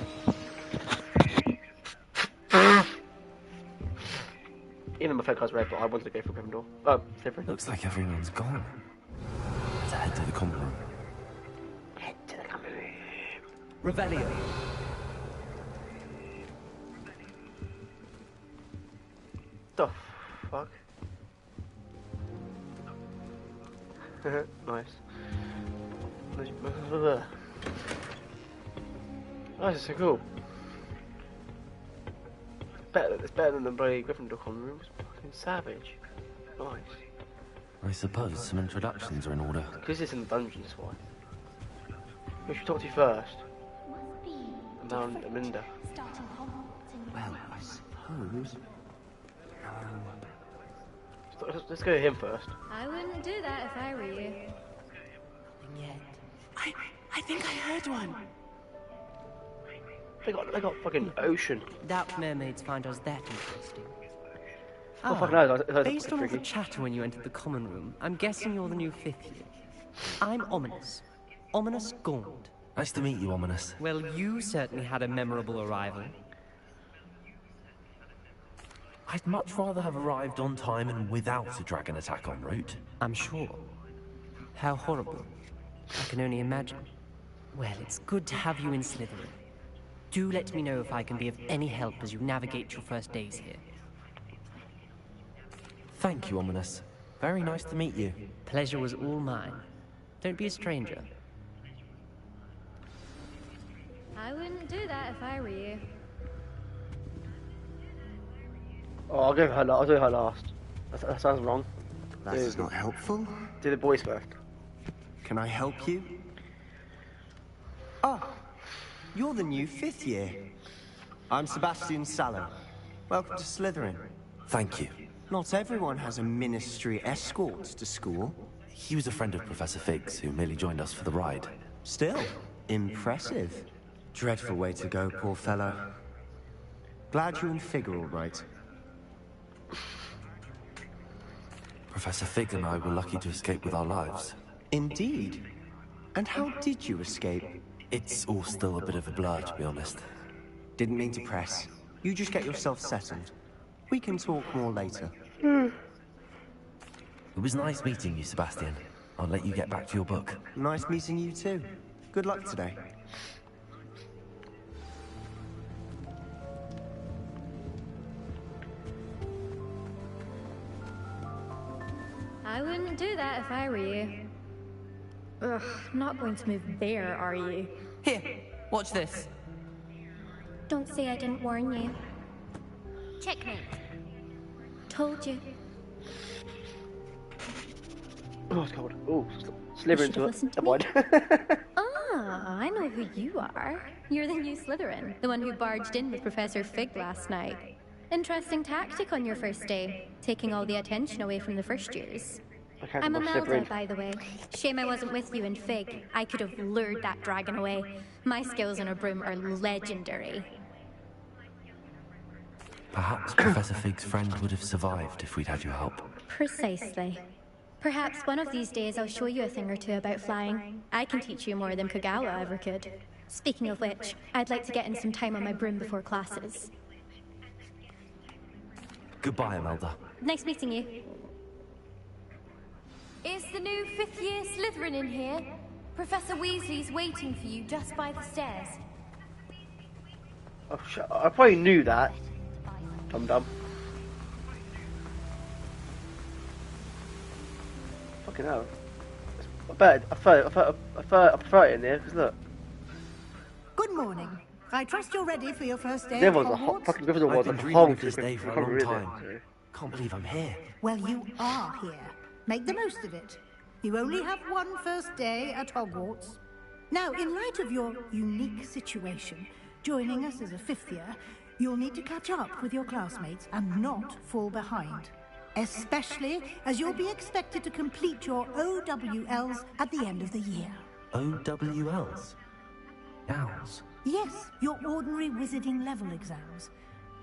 A: Even my phone cards red, but I wanted to go for Gryffindor. Oh, Slytherin.
B: Looks like everyone's gone. Let's head to the common room.
A: Head to the common room.
B: Revelio.
A: The fuck? Nice. Oh, this is so cool. It's better than the bloody Gryffindor common room. It's fucking savage. Nice.
B: I suppose some introductions are in order.
A: Because it's in the dungeon, that's why. Who should we talk to first? Down Amanda.
B: Well, I suppose.
A: Let's go to him first.
M: I wouldn't do that if I were you.
B: And yet,
N: I think I heard one.
A: They got fucking ocean.
N: Doubt mermaids find us that interesting.
A: Oh, fucking knows.
N: Based on all the chatter when you entered the common room, I'm guessing you're the new fifth year. I'm Ominous. Ominous Gaunt.
B: Nice to meet you, Ominous.
N: Well, you certainly had a memorable arrival.
B: I'd much rather have arrived on time and without a dragon attack en route.
N: I'm sure. How horrible. I can only imagine. Well, it's good to have you in Slytherin. Do let me know if I can be of any help as you navigate your first days here.
B: Thank you, Ominous. Very nice to meet you.
N: Pleasure was all mine. Don't be a stranger.
M: I wouldn't do that if I were you.
A: Oh, I'll do her last. That sounds wrong.
O: That is not helpful.
A: Do the boys first.
O: Can I help you? Oh, you're the new fifth year. I'm Sebastian Sallow. Welcome to Slytherin.
G: Thank you.
O: Not everyone has a ministry escort to school.
G: He was a friend of Professor Fig's, who merely joined us for the ride.
O: Still, impressive. Dreadful way to go, poor fellow. Glad you and Fig are all right.
G: Professor Fig and I were lucky to escape with our lives.
O: Indeed. And how did you escape?
G: It's all still a bit of a blur, to be honest.
O: Didn't mean to press. You just get yourself settled. We can talk more later.
G: It was nice meeting you, Sebastian. I'll let you get back to your book.
O: Nice meeting you too. Good luck today.
M: I wouldn't do that if I were you. Ugh, not going to move there, are you?
N: Here, watch this.
M: Don't say I didn't warn you. Checkmate. Told you.
A: Oh, it's cold. Oh, Slytherin to it. Never mind.
M: Ah, I know who you are. You're the new Slytherin, the one who barged in with Professor Fig last night. Interesting tactic on your first day, taking all the attention away from the first years. I'm Imelda, by the way. Shame I wasn't with you in Fig. I could have lured that dragon away. My skills on a broom are legendary.
G: Perhaps Professor Fig's friend would have survived if we'd had your help.
M: Precisely. Perhaps one of these days I'll show you a thing or two about flying. I can teach you more than Kagawa ever could. Speaking of which, I'd like to get in some time on my broom before classes.
G: Goodbye, Imelda.
M: Nice meeting you.
P: Is the new 5th year Slytherin in here? Professor Weasley's waiting for you just by the stairs.
A: Oh, I probably knew that. Dum-dum. Fucking hell. I prefer it in there, because look.
K: Good morning. I trust you're ready for your first day.
A: There was a hot fucking Gryffindor was
G: I've
A: a
G: been
A: whole
G: dreaming of this day for a long time. Can't believe I'm here.
K: Well, you are here. Make the most of it. You only have one first day at Hogwarts. Now, in light of your unique situation, joining us as a 5th year, you'll need to catch up with your classmates and not fall behind. Especially as you'll be expected to complete your OWLs at the end of the year.
G: OWLs? Owls?
K: Yes, your ordinary wizarding level exams.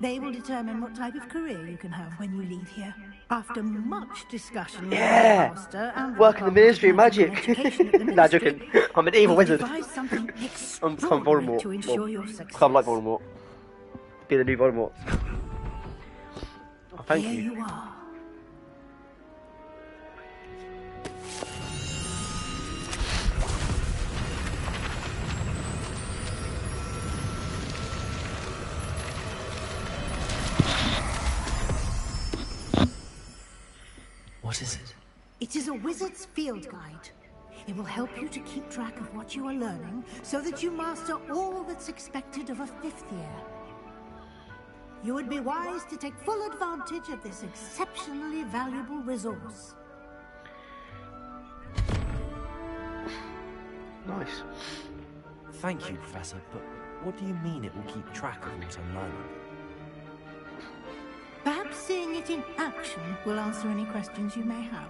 K: They will determine what type of career you can have when you leave here. After much discussion with the master and
A: work in the Ministry of Magic. Nah, joking. I'm an evil wizard. I'm Voldemort.
K: To ensure your success.
A: I'm like Voldemort. Be the new Voldemort. Oh, thank
K: Here
A: you.
K: You are.
G: What is it?
K: It is a wizard's field guide. It will help you to keep track of what you are learning so that you master all that's expected of a 5th year. You would be wise to take full advantage of this exceptionally valuable resource.
A: Nice.
G: Thank you, Professor, but what do you mean it will keep track of what I'm learning?
K: Perhaps seeing it in action will answer any questions you may have.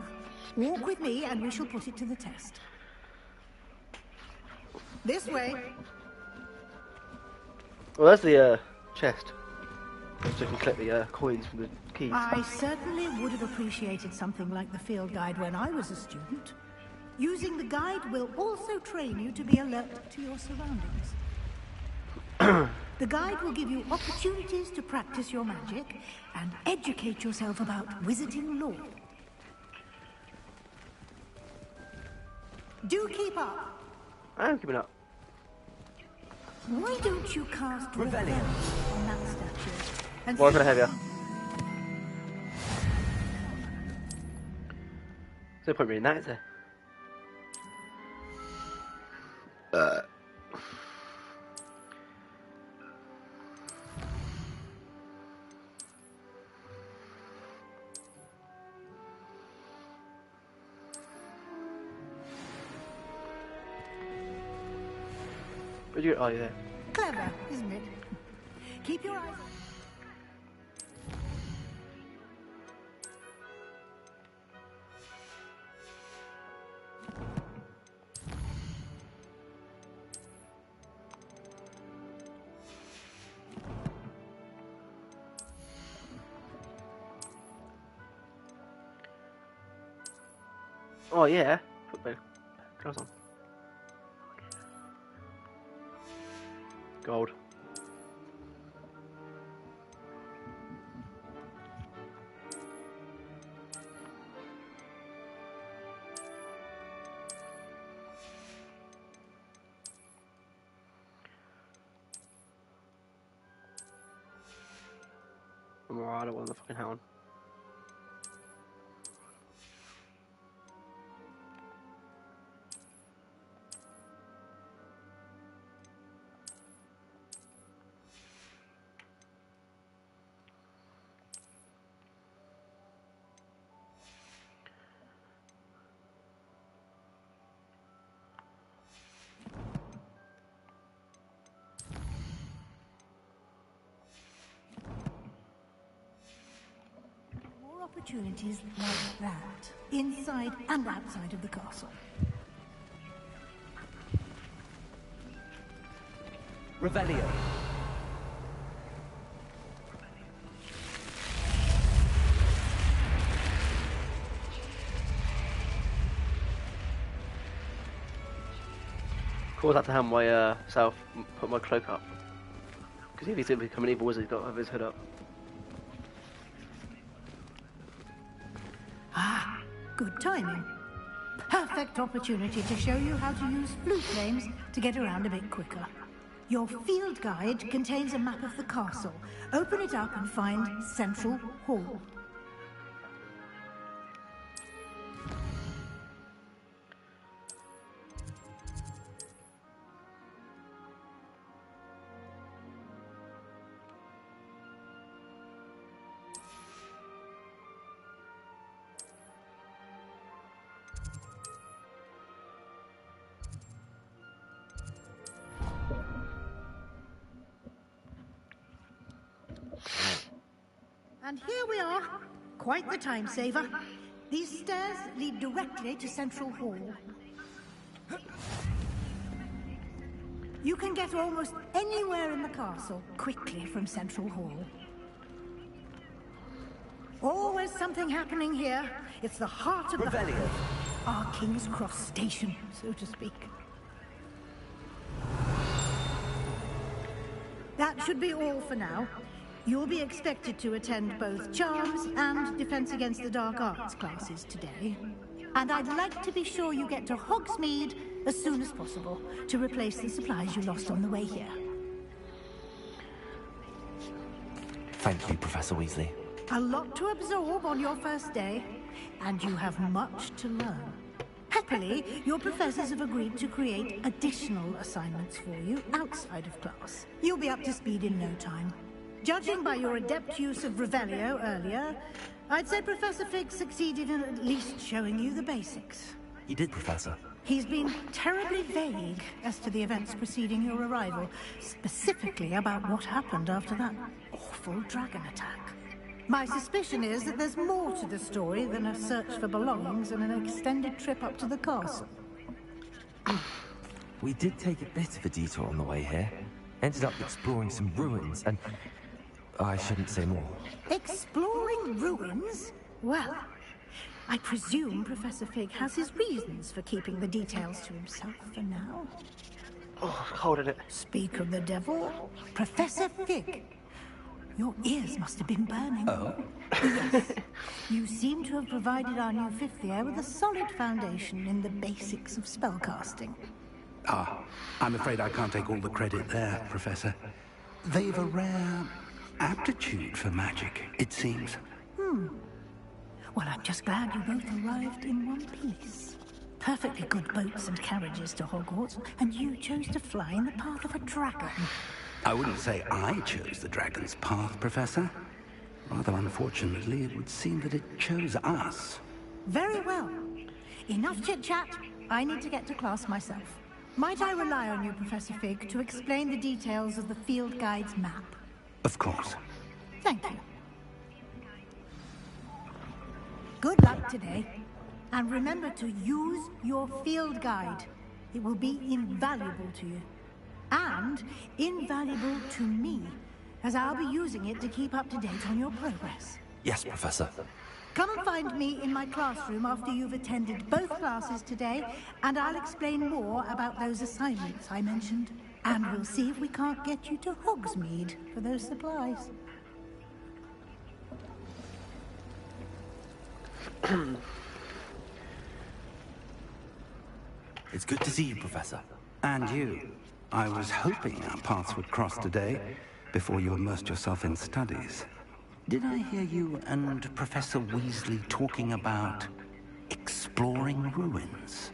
K: Walk with me and we shall put it to the test. This way.
A: Well, that's the chest. So you can collect the coins from the keys.
K: I certainly would have appreciated something like the field guide when I was a student. Using the guide will also train you to be alert to your surroundings. The guide will give you opportunities to practice your magic and educate yourself about wizarding lore. Do keep up.
A: I am keeping up.
K: Why don't you cast Rebellion on that statue? And
A: What can I have you? There's no point reading that, is there? Where'd you go? Oh, you're there.
K: Clever, isn't it? Keep your eyes.
A: Oh yeah. Put my clothes on. Gold. I'm alright, I don't want the fucking hat on.
K: Opportunities like that, inside and outside of the castle.
N: Revelio.
A: Cause that to have my self put my cloak up. Because if he's gonna become an evil wizard, he's got to have his hood up.
K: Ah, good timing. Perfect opportunity to show you how to use flute flames to get around a bit quicker. Your field guide contains a map of the castle. Open it up and find Central Hall. And here we are. Quite the time saver. These stairs lead directly to Central Hall. You can get almost anywhere in the castle quickly from Central Hall. Always something happening here. It's the heart of
N: Revelio.
K: Our King's Cross station, so to speak. That should be all for now. You'll be expected to attend both Charms and Defense Against the Dark Arts classes today. And I'd like to be sure you get to Hogsmeade as soon as possible to replace the supplies you lost on the way here.
B: Thank you, Professor Weasley.
K: A lot to absorb on your first day, and you have much to learn. Happily, your professors have agreed to create additional assignments for you outside of class. You'll be up to speed in no time. Judging by your adept use of Revelio earlier, I'd say Professor Fig succeeded in at least showing you the basics.
B: You did, Professor.
K: He's been terribly vague as to the events preceding your arrival, specifically about what happened after that awful dragon attack. My suspicion is that there's more to the story than a search for belongings and an extended trip up to the castle.
B: We did take a bit of a detour on the way here. Ended up exploring some ruins and... I shouldn't say more.
K: Exploring ruins? Well, I presume Professor Fig has his reasons for keeping the details to himself for now.
A: Oh, cold in it.
K: Speak of the devil, Professor Fig. Your ears must have been burning.
J: Oh?
K: Yes. You seem to have provided our new fifth year with a solid foundation in the basics of spellcasting.
F: Ah, I'm afraid I can't take all the credit there, Professor. They've a rare aptitude for magic, it seems.
K: Well, I'm just glad you both arrived in one piece. Perfectly good boats and carriages to Hogwarts, and you chose to fly in the path of a dragon.
F: I wouldn't say I chose the dragon's path, Professor. Rather unfortunately, it would seem that it chose us.
K: Very well. Enough chit-chat. I need to get to class myself. Might I rely on you, Professor Fig, to explain the details of the field guide's map?
F: Of course.
K: Thank you. Good luck today. And remember to use your field guide. It will be invaluable to you. And invaluable to me, as I'll be using it to keep up to date on your progress.
B: Yes, Professor.
K: Come and find me in my classroom after you've attended both classes today, and I'll explain more about those assignments I mentioned. And we'll see if we can't get you to Hogsmeade for those supplies.
G: It's good to see you, Professor.
F: And you. I was hoping our paths would cross today, before you immersed yourself in studies. Did I hear you and Professor Weasley talking about exploring ruins?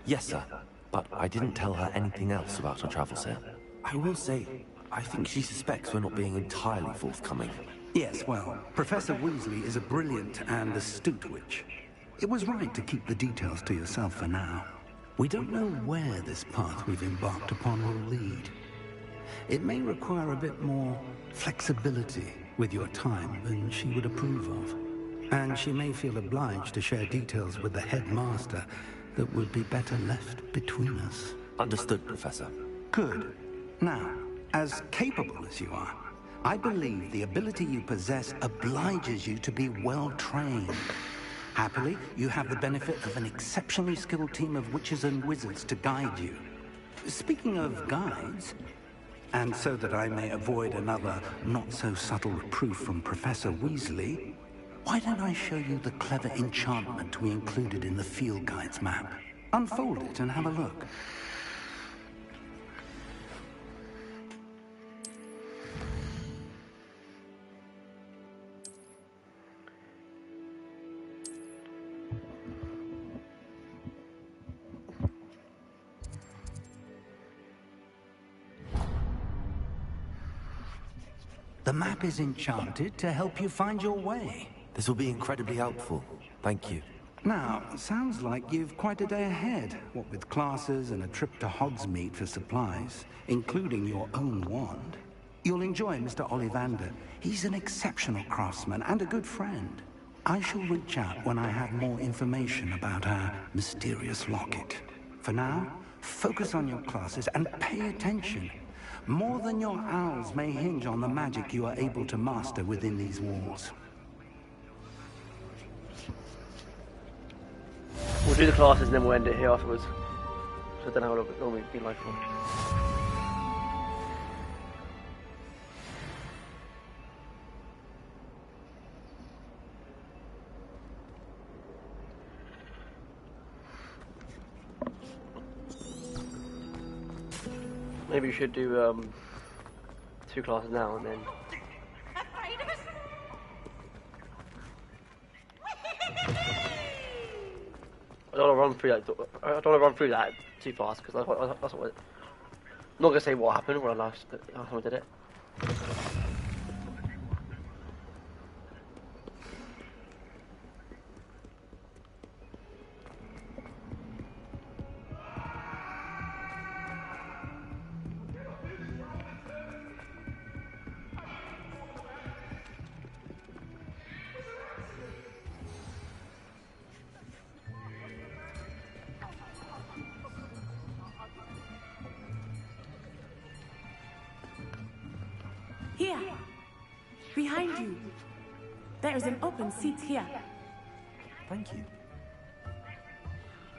G: Yes, sir. But I didn't tell her anything else about our travels here. I will say, I think she suspects we're not being entirely forthcoming.
F: Yes, well, Professor Weasley is a brilliant and astute witch. It was right to keep the details to yourself for now. We don't know where this path we've embarked upon will lead. It may require a bit more flexibility with your time than she would approve of. And she may feel obliged to share details with the headmaster that would be better left between us.
G: Understood, Professor.
F: Good. Now, as capable as you are, I believe the ability you possess obliges you to be well trained. Happily, you have the benefit of an exceptionally skilled team of witches and wizards to guide you. Speaking of guides, and so that I may avoid another not-so-subtle reproof from Professor Weasley, why don't I show you the clever enchantment we included in the field guide's map? Unfold it and have a look. The map is enchanted to help you find your way.
G: This will be incredibly helpful. Thank you.
F: Now, sounds like you've quite a day ahead, what with classes and a trip to Hogsmeade for supplies, including your own wand. You'll enjoy Mr. Ollivander. He's an exceptional craftsman and a good friend. I shall reach out when I have more information about our mysterious locket. For now, focus on your classes and pay attention. More than your owls may hinge on the magic you are able to master within these walls.
A: We'll do the classes and then we'll end it here afterwards. So I don't know how long it normally be like for. Maybe you should do 2 classes now and then. I don't want to run through that. I don't want to run through that too fast because that's what. I'm not gonna say what happened when I last time I did it.
Q: Here, behind you. There is an open seat here.
G: Thank you.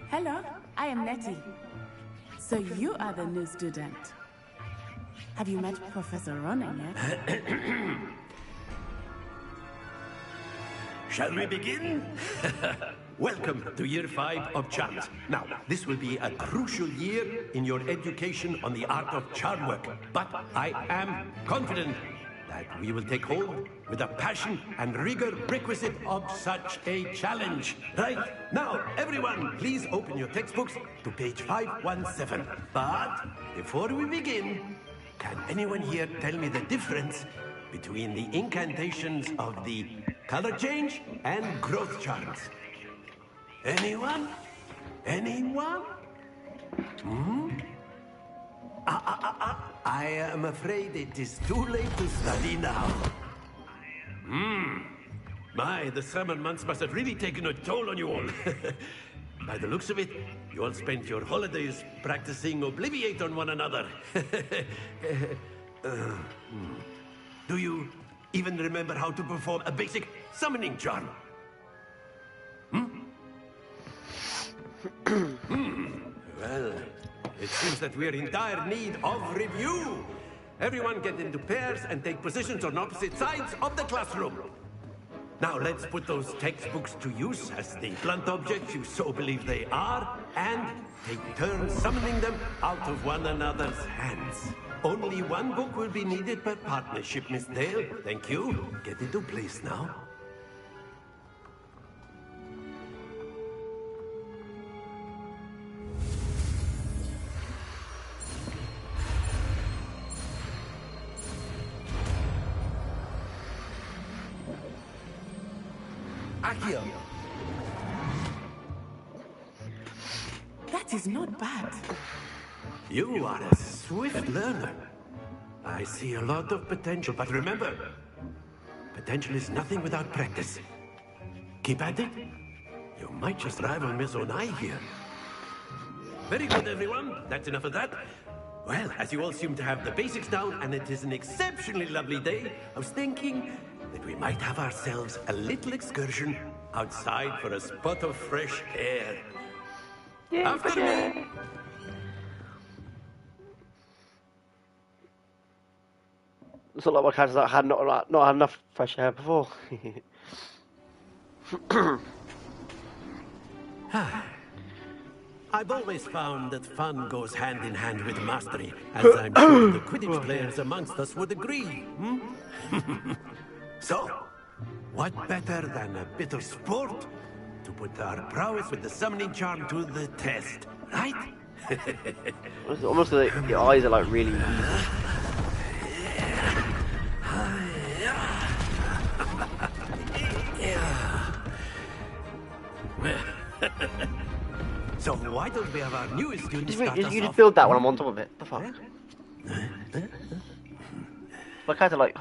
Q: Hello, I am Nettie. So you are the new student. Have you met Professor Ronan yet?
R: Shall we begin? Welcome to Year 5 of Charms. Now, this will be a crucial year in your education on the art of charm work. But I am confident that we will take hold with the passion and rigor requisite of such a challenge. Right, now, everyone, please open your textbooks to page 517. But before we begin, can anyone here tell me the difference between the incantations of the color change and growth charms? Anyone? Anyone? I am afraid it is too late to study now. My, the summer months must have really taken a toll on you all. By the looks of it, you all spent your holidays practicing Obliviate on one another. Do you even remember how to perform a basic summoning charm? Well, it seems that we're in dire need of review. Everyone get into pairs and take positions on opposite sides of the classroom. Now let's put those textbooks to use as the blunt objects you so believe they are, and take turns summoning them out of one another's hands. Only one book will be needed per partnership, Miss Dale. Thank you. Get into place now.
H: Accio.
Q: That is not bad.
R: You are a swift learner. I see a lot of potential, but remember, potential is nothing without practice. Keep at it. You might just rival Miss Onai here. Very good, everyone. That's enough of that. Well, as you all seem to have the basics down, and it is an exceptionally lovely day, I was thinking that we might have ourselves a little excursion outside for a spot of fresh air. Yeah, after me!
A: It's not like my characters that had not had enough fresh air before.
R: I've always found that fun goes hand in hand with mastery, as I'm sure the Quidditch players amongst us would agree. So, what better than a bit of sport to put our prowess with the summoning charm to the test, right?
A: It's almost like your eyes are like really.
R: So why don't we have our newest student start us
A: You just
R: off?
A: build that when I'm on top of it. The fuck? My character like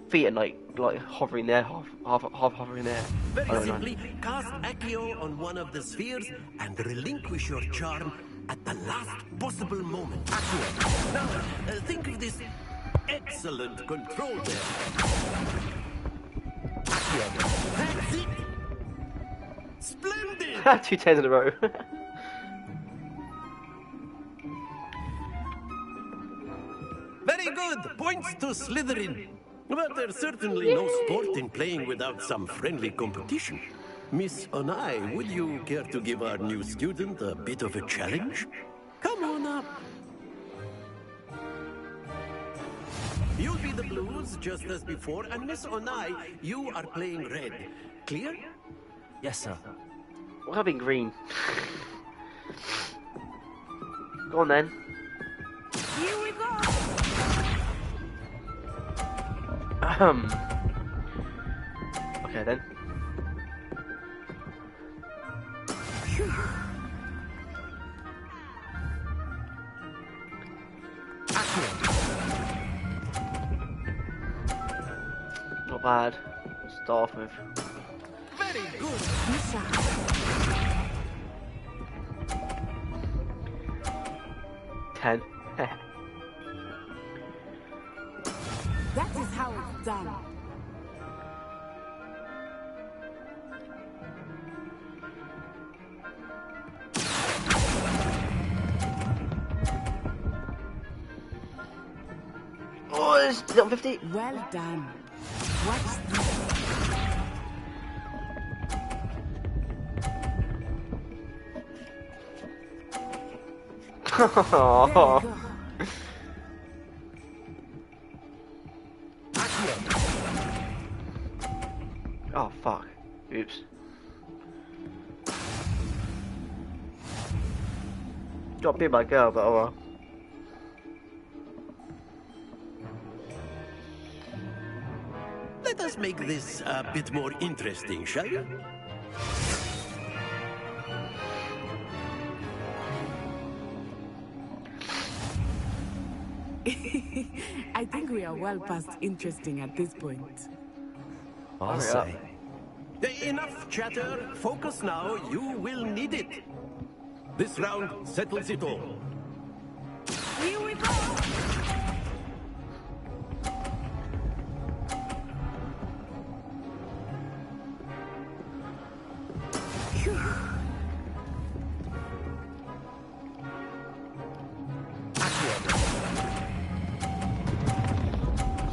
A: feet and like hovering there, half hovering there.
R: Very simply, cast Accio on one of the spheres and relinquish your charm at the last possible moment. Accio. Now, think of this excellent control there. Accio. That's it. Splendid.
A: 2 10s in a row.
R: Very good. Points to Slytherin. But there's certainly no sport in playing without some friendly competition. Miss Onai, would you care to give our new student a bit of a challenge? Come on up. You'll be the blues, just as before, and Miss Onai, you are playing red. Clear?
B: Yes, sir.
A: We're having green. Go on then.
Q: Here we go.
A: Okay then. Not bad. Start off with.
R: Very good.
A: 10.
Q: That is how it's done.
A: Oh, it's on 50.
Q: Well done. What's this?
A: Oh fuck. Oops. Got bit by a girl, but oh well.
R: Let us make this a bit more interesting, shall we?
Q: I think we are well past interesting at this point.
B: I'll say.
R: Enough chatter. Focus now. You will need it. This round settles it all.
Q: Here we go.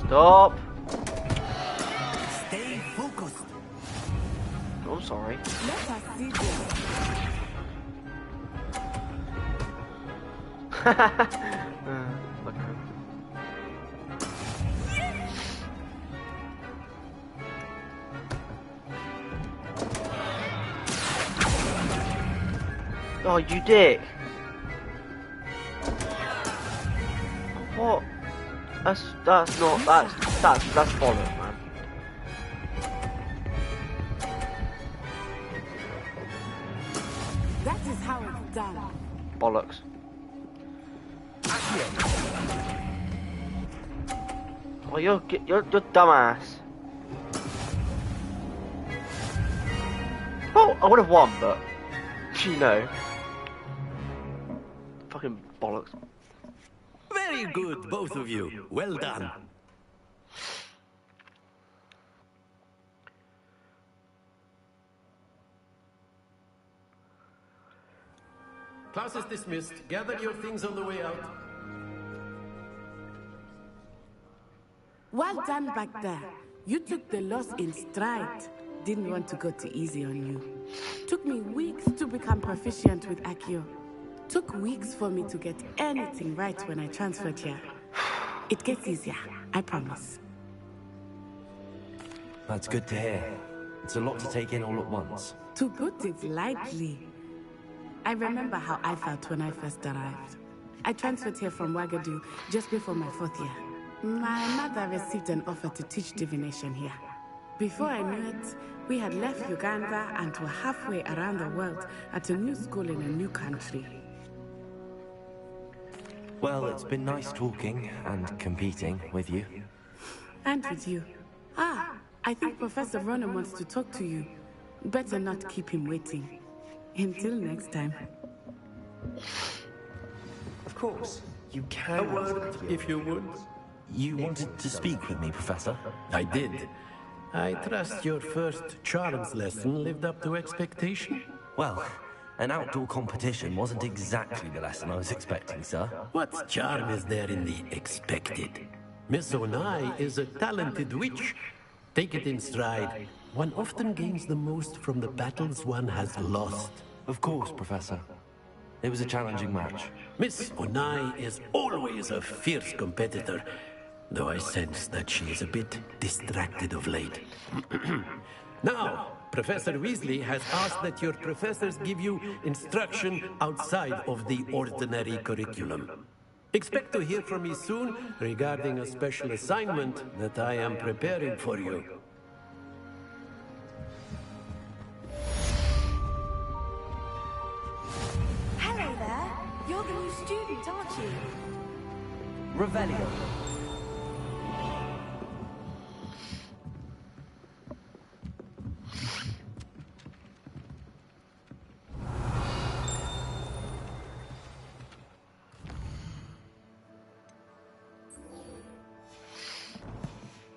A: Stop!
L: Stay focused.
A: Oh, I'm sorry.
Q: Let us see this.
A: Okay. Oh, you dick! What? That's not that's bollocks, man.
Q: That is how it's done.
A: Bollocks. Oh, you're dumbass. Oh, I would have won, but you know, fucking bollocks.
R: Very good, both of you. Well done. Class is dismissed. Gather your things on the way out.
Q: Well done back there. You took the loss in stride. Didn't want to go too easy on you. Took me weeks to become proficient with Accio. Took weeks for me to get anything right when I transferred here. It gets easier, I promise.
B: That's good to hear. It's a lot to take in all at once.
Q: To put it lightly, I remember how I felt when I first arrived. I transferred here from Wagadu just before my 4th year. My mother received an offer to teach divination here. Before I knew it, we had left Uganda and were halfway around the world at a new school in a new country.
B: Well, it's been nice talking and competing with you.
Q: And with you. Ah, I think Professor Ronan wants to talk to you. Better not keep him waiting. Until next time.
B: Of course, you can.
R: A word, if you would.
B: You wanted to speak with me, Professor?
R: I did. I trust your first charms lesson lived up to expectation?
B: Well, an outdoor competition wasn't exactly the lesson I was expecting, sir.
R: What charm is there in the expected? Miss Onai is a talented witch. Take it in stride. One often gains the most from the battles one has lost.
B: Of course, Professor. It was a challenging match.
R: Miss Onai is always a fierce competitor, though I sense that she is a bit distracted of late. Now, Professor Weasley has asked that your professors give you instruction outside of the ordinary curriculum. Expect to hear from me soon regarding a special assignment that I am preparing for you.
P: Hello there. You're the new student, aren't you?
N: Revelio.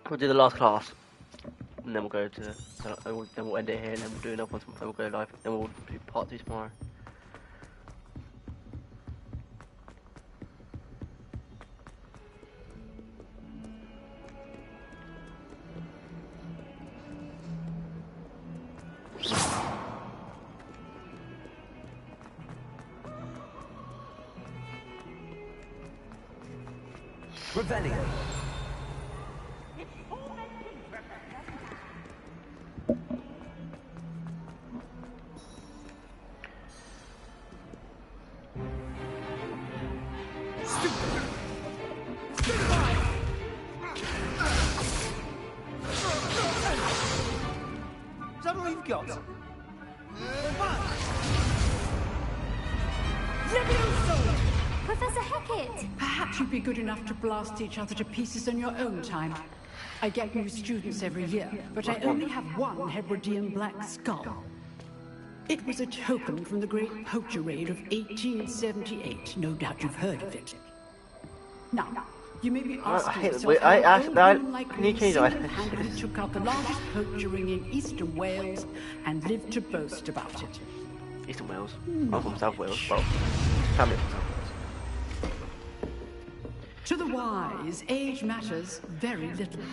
A: We'll do the last class, and then we'll go to, then we'll end it here, and then we'll do another one, then we'll go live, then we'll do part 2 tomorrow.
N: Revelio.
S: Is that all you've got?
P: Professor Hecat!
T: Perhaps you'd be good enough to blast each other to pieces in your own time. I get new students every year, but I only have one Hebridean black skull. It was a token from the Great Poacher Raid of 1878. No doubt you've heard of it. Now, You may be asking
A: hate
T: yourself
A: I
T: how
A: asked
T: old
A: that.
T: women like
A: Can you
T: me
A: change that?
T: single-handedly took out the largest poachering in eastern Wales and lived to boast about it.
A: Eastern Wales. I'm from South Wales. Well, family from South Wales.
T: To the wise, age matters very little.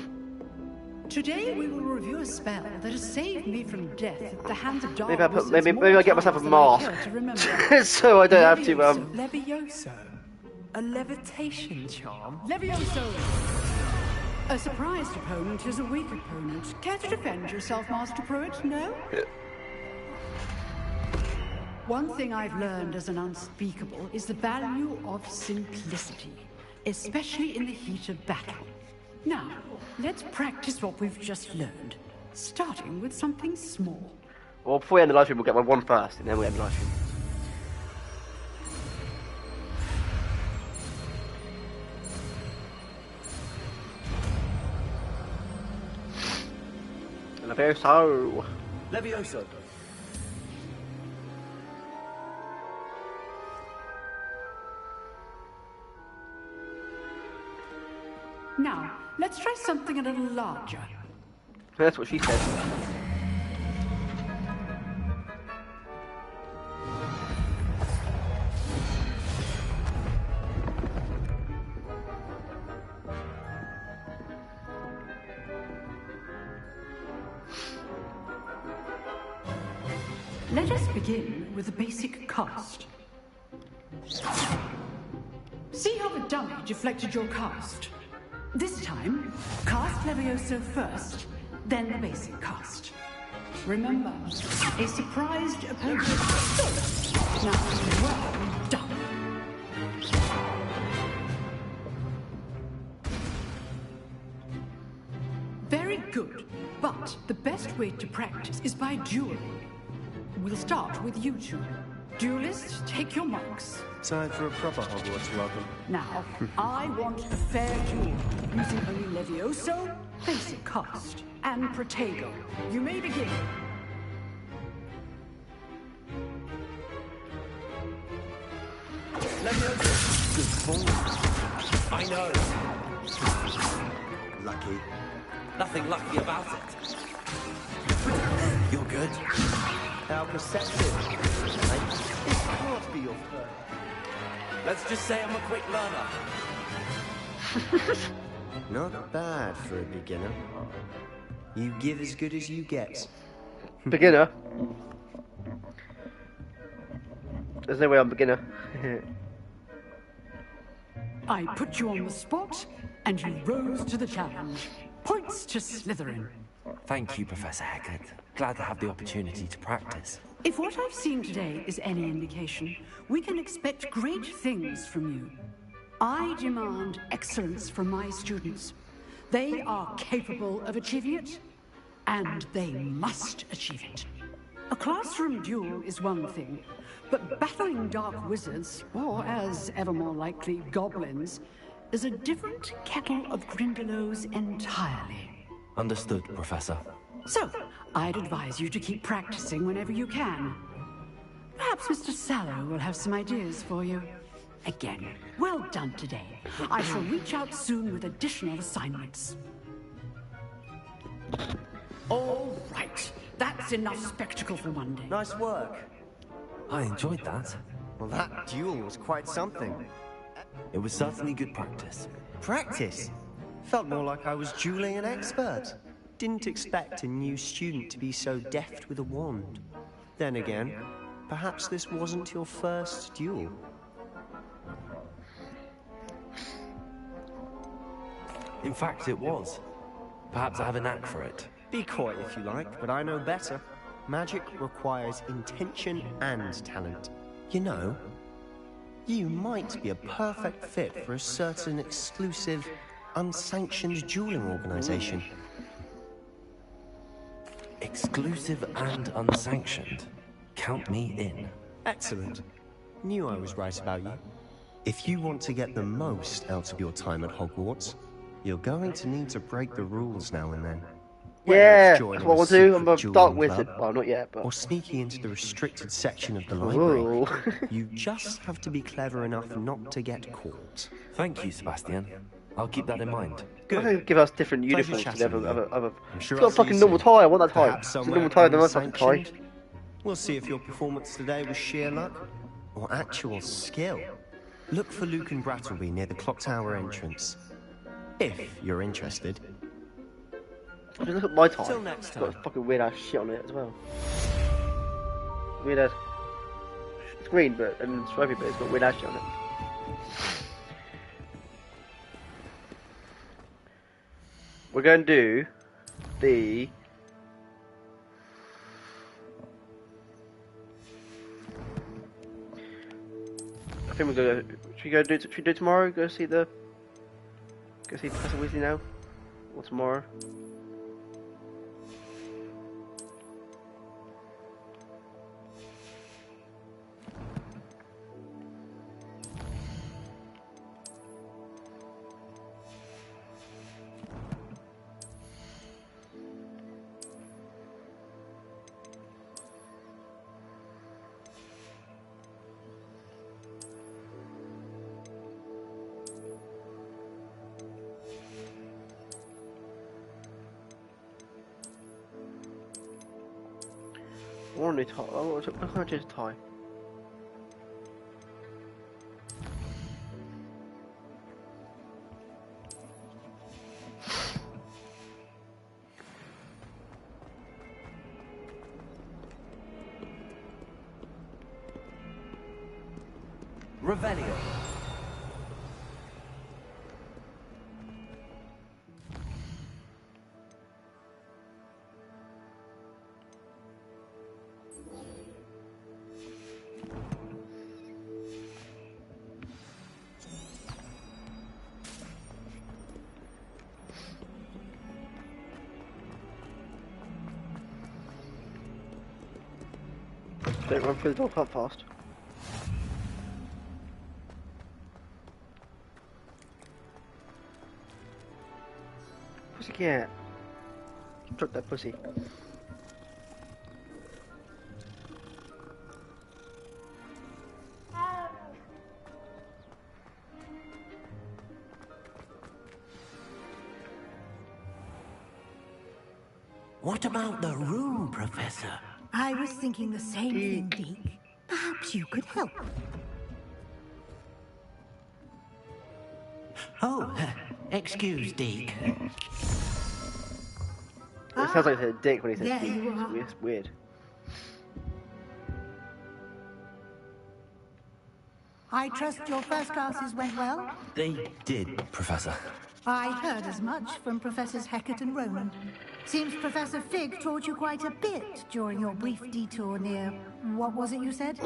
T: Today we will review a spell that has saved me from death at the hands of dark
A: Maybe I put
T: wizards
A: maybe I get myself a
T: more times
A: mask,
T: than I care to remember.
A: so I don't have to
N: Levioso? A levitation charm?
T: Levioso! A surprised opponent is a weak opponent. Care to defend yourself, Master Pruitt? No? One thing I've learned as an unspeakable is the value of simplicity, especially in the heat of battle. Now, let's practice what we've just learned, starting with something small.
A: Well, before we end the live stream, we'll get my one first, and then we'll end the live stream. Levioso.
O: Levioso.
T: Now, let's try something a little larger.
A: That's what she said.
T: Let us begin with the basic cast. See how the dummy deflected your cast? This time, cast Levioso first, then the basic cast. Remember, a surprised opponent. Now, well done. Very good, but the best way to practice is by dueling. We'll start with you two. Duelists, take your marks.
O: Time for a proper Hogwarts welcome.
T: Now, I want a fair duel, using only Levioso, basic cast, and Protego. You may begin.
O: Levioso. Good ball.
G: I know.
O: Lucky.
G: Nothing lucky about it. You're good.
O: How perceptive. This can't be your first.
G: Let's just say I'm a quick learner.
O: Not bad for a beginner. You give as good as you get.
A: Beginner? There's no way I'm beginner.
T: I put you on the spot, and you rose to the challenge. Points to Slytherin.
B: Thank you, Professor Hecat. Glad to have the opportunity to practice.
T: If what I've seen today is any indication, we can expect great things from you. I demand excellence from my students. They are capable of achieving it, and they must achieve it. A classroom duel is one thing, but battling dark wizards, or as ever more likely, goblins, is a different kettle of Grindylows entirely.
B: Understood, Professor.
T: So, I'd advise you to keep practicing whenever you can. Perhaps Mr. Sallow will have some ideas for you. Again, well done today. I shall reach out soon with additional assignments. All right, that's enough spectacle for one day.
O: Nice work.
B: I enjoyed that.
O: Well, that duel was quite something.
B: It was certainly good practice.
O: Practice? Felt more like I was dueling an expert. Didn't expect a new student to be so deft with a wand. Then again, perhaps this wasn't your first duel.
B: In fact, it was. Perhaps I have a knack for it.
O: Be coy if you like, but I know better. Magic requires intention and talent. You know, you might be a perfect fit for a certain exclusive, unsanctioned dueling organization.
B: Exclusive and unsanctioned. Count me in.
O: Excellent. Knew I was right about you. If you want to get the most out of your time at Hogwarts, you're going to need to break the rules now and then.
A: Yeah, that's what I want to do. I'm a dark wizard. Well, not yet, but...
O: Or sneaking into the restricted section of the library. You just have to be clever enough not to get caught.
B: Thank you, Sebastian.
G: I'll keep that in mind.
A: Why don't they give us different
O: Pleasure
A: uniforms to
O: chatting with you.
A: other.
O: I'm
A: It's
O: sure
A: got
O: I'll
A: a
O: see
A: fucking
O: you
A: normal
O: soon.
A: tie. I want that tie.
O: Perhaps
A: It's a
O: somewhere
A: normal tie, then I fucking tie.
O: unsanctioned. We'll see if your performance today was sheer luck or actual skill. Look for Luke and Brattleby near the clock tower entrance. If you're interested.
A: Just look at my tie.
O: Till next
A: It's got
O: time.
A: fucking weird ass shit on it as well. Weird ass. It's green, but and stripy, but it's got weird ass shit on it. We're going to do the. I think we're gonna. Should we go do? Should we do it tomorrow? Go see Professor Weasley now, or tomorrow? I want a new tie. What can I change the tie?
B: Revelio.
A: Don't run through the door that fast. Pussycat. Drop that pussy.
L: What about the room, Professor?
K: I was thinking the same thing, Deke. Perhaps you could help.
L: Oh, excuse, Deke.
A: It sounds like he said a dick when he said
K: there
A: dick.
K: you are.
A: It's weird.
K: I trust your first classes went well?
G: They did, Professor.
K: I heard as much from Professors Hecat and Ronan. Seems Professor Fig taught you quite a bit during your brief detour near... what was it you said?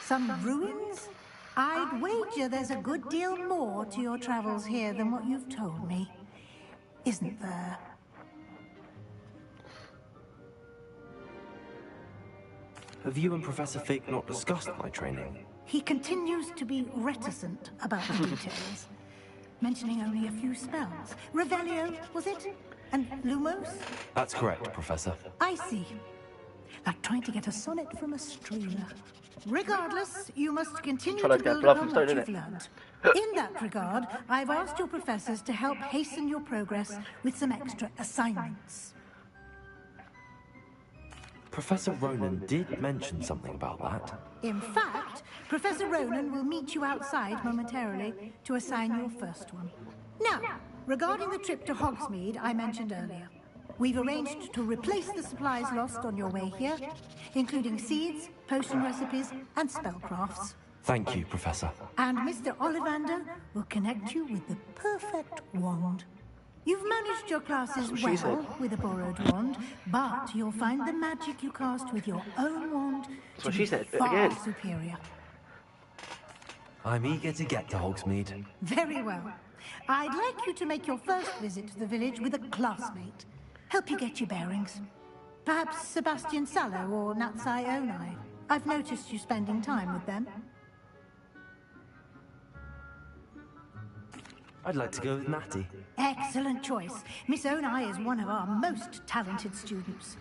K: Some ruins? I'd wager there's a good deal more to your travels here than what you've told me. Isn't there?
G: Have you and Professor Fig not discussed my training?
K: He continues to be reticent about the details, mentioning only a few spells. Revelio, was it? And Lumos?
G: That's correct, Professor.
K: I see. Like trying to get a sonnet from a streamer. Regardless, you must continue
A: Try
K: to
A: to get
K: build
A: bluff
K: upon
A: and
K: what
A: stone,
K: you've
A: innit?
K: learned. In that regard, I've asked your professors to help hasten your progress with some extra assignments.
G: Professor Ronan did mention something about that.
K: In fact, Professor Ronan will meet you outside momentarily to assign your first one. Now, regarding the trip to Hogsmeade I mentioned earlier, we've arranged to replace the supplies lost on your way here, including seeds, potion recipes, and spellcrafts.
G: Thank you, Professor.
K: And Mr. Ollivander will connect you with the perfect wand. You've managed your classes
A: That's what she
K: well
A: said.
K: with a borrowed wand, but you'll find the magic you cast with your own wand
A: That's
K: to
A: what
K: be
A: she said,
K: far
A: again.
K: superior.
G: I'm eager to get to Hogsmeade.
K: Very well. I'd like you to make your first visit to the village with a classmate. Help you get your bearings. Perhaps Sebastian Sallow or Natsai Onai. I've noticed you spending time with them.
G: I'd like to go with Natty.
K: Excellent choice. Miss Onai is one of our most talented students.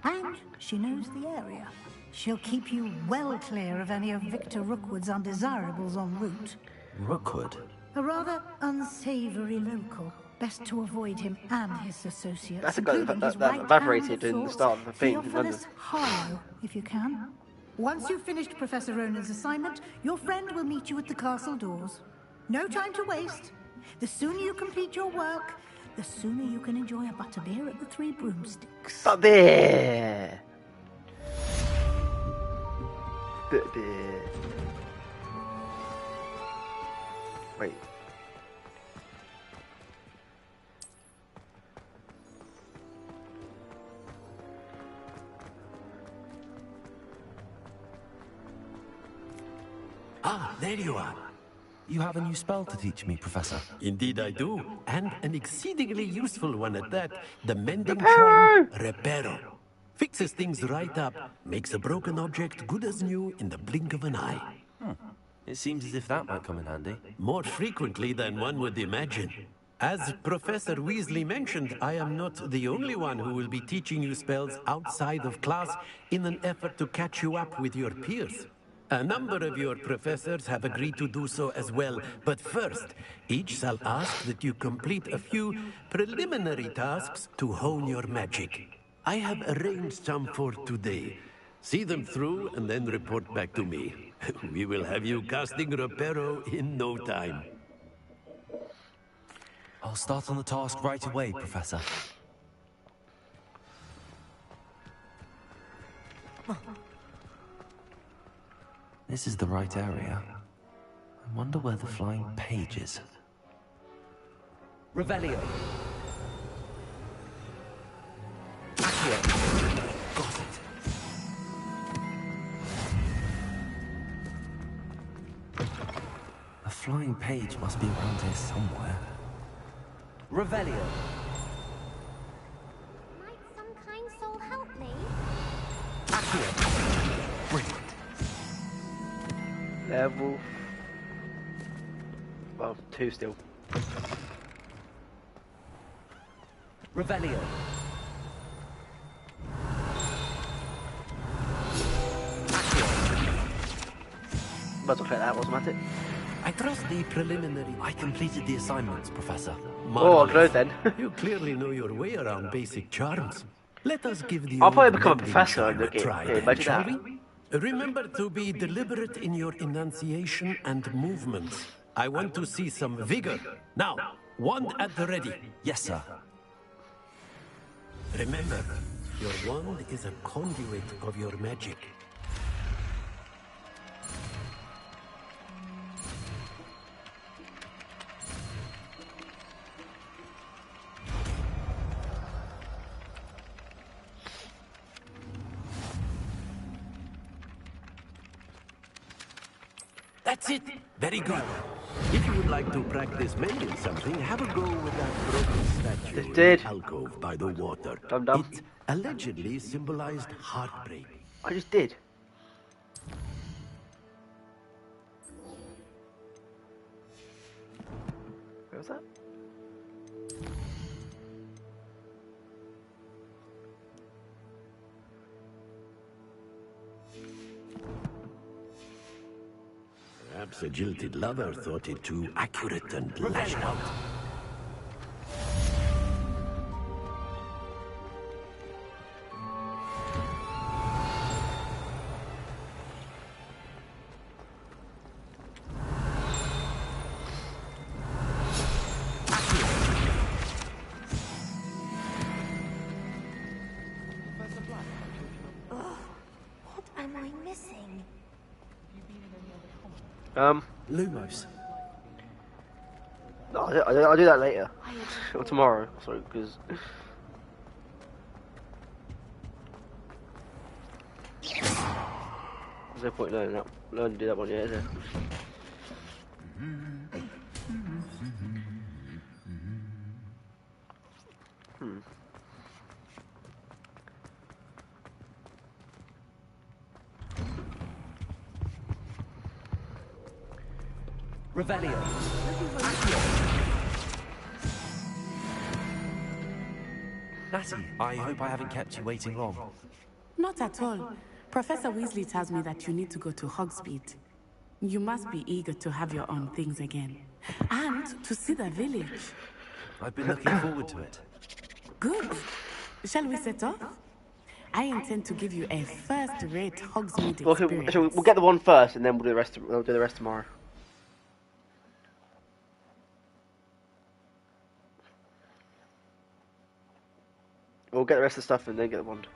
K: And she knows the area. She'll keep you well clear of any of Victor Rookwood's undesirables en route.
G: Rookwood?
K: A rather unsavory local. Best to avoid him and his associates,
A: That's a guy
K: including his
A: that
K: right
A: evaporated
K: hand
A: in the
K: of
A: start of the
K: sorts,
A: thing in London.
K: Theophilus Harlow, if you can. Once you've finished Professor Ronan's assignment, your friend will meet you at the castle doors. No time to waste. The sooner you complete your work, the sooner you can enjoy a butterbeer at the Three Broomsticks.
A: Butterbeer! Butterbeer. Wait.
R: Ah, there you are.
G: You have a new spell to teach me, Professor.
R: Indeed I do, and an exceedingly useful one at that. The mending charm, Reparo. Fixes things right up, makes a broken object good as new in the blink of an eye.
G: It seems as if that might come in handy.
R: More frequently than one would imagine. As Professor Weasley mentioned, I am not the only one who will be teaching you spells outside of class in an effort to catch you up with your peers. A number of your professors have agreed to do so as well, but first, each shall ask that you complete a few preliminary tasks to hone your magic. I have arranged some for today. See them through and then report back to me. We will have you casting Reparo in no time.
G: I'll start on the task right away, Professor. This is the right area. I wonder where the flying page is.
N: Revelio.
G: Got it. A flying page must be around here somewhere.
N: Revelio.
P: Might some kind soul help me?
G: Brilliant.
A: Level. Well, 2 still.
N: Revelio.
A: Might as well collect that automatic.
R: I trust the preliminary...
G: I completed the assignments, Professor.
A: Oh, good then.
R: You clearly know your way around basic charms. Let us give the
A: I'll probably
R: old
A: become a
R: mending
A: professor
R: charm
A: and look at
R: try,
A: it.
R: then,
A: Imagine
R: shall
A: that.
R: we? Remember to be deliberate in your enunciation and movements. I want to see some vigor. Now, wand at the ready.
G: Yes, sir.
R: Remember, your wand is a conduit of your magic. That's it. Very good. If you would like to practice mending something, have a go with that broken statue in the alcove by the water. It allegedly symbolized heartbreak.
A: I just did. Where was that?
R: Perhaps a jilted lover thought it too accurate and lashed out.
P: What am I missing?
G: Lumos.
A: No, I'll do that later. Or tomorrow. Sorry, because... There's no point learning to do that one yet, is there?
N: Revelio.
G: Natty, I hope I haven't kept you waiting long.
Q: Not at all. Professor Weasley tells me that you need to go to Hogsmeade. You must be eager to have your own things again. And to see the village.
G: I've been looking forward to it.
Q: Good. Shall we set off? I intend to give you a first-rate Hogsmeade experience.
A: Okay, we'll get the one first, and then we'll do the rest tomorrow. We'll get the rest of the stuff and then get the wand.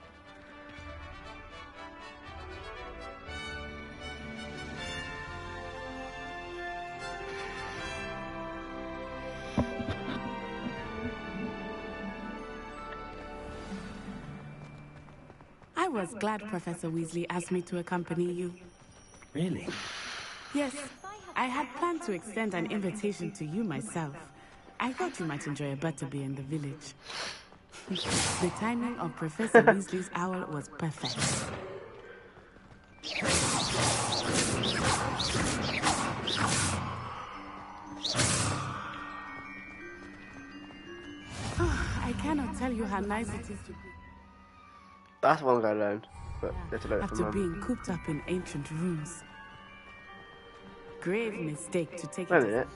Q: I was glad Professor Weasley asked me to accompany you.
G: Really?
Q: Yes, I had planned to extend an invitation to you myself. I thought you might enjoy a butterbeer in the village. The timing of Professor Weasley's owl was perfect. I cannot tell you how nice it is to be.
A: That's one guy alone, but let's learn it from
Q: After being cooped up in ancient rooms. Grave mistake to take
A: it. Wait a minute.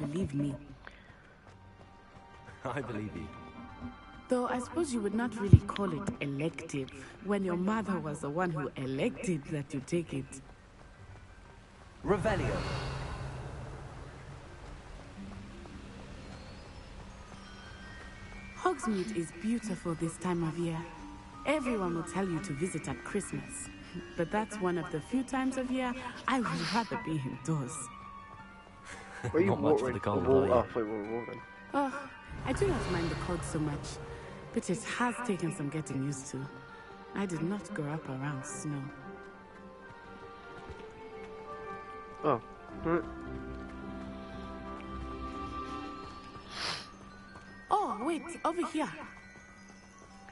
Q: Believe me.
G: I believe you.
Q: Though I suppose you would not really call it elective when your mother was the one who elected that you take it.
B: Revelio.
Q: Hogsmeade is beautiful this time of year. Everyone will tell you to visit at Christmas. But that's one of the few times of year I would rather be indoors.
A: Were you
G: Not much for the cold, are you?
A: Oh, wait, we're then.
Q: Oh, I do not mind the cold so much, but it has taken some getting used to. I did not grow up around snow.
A: Oh. Right.
Q: Oh, wait, over here.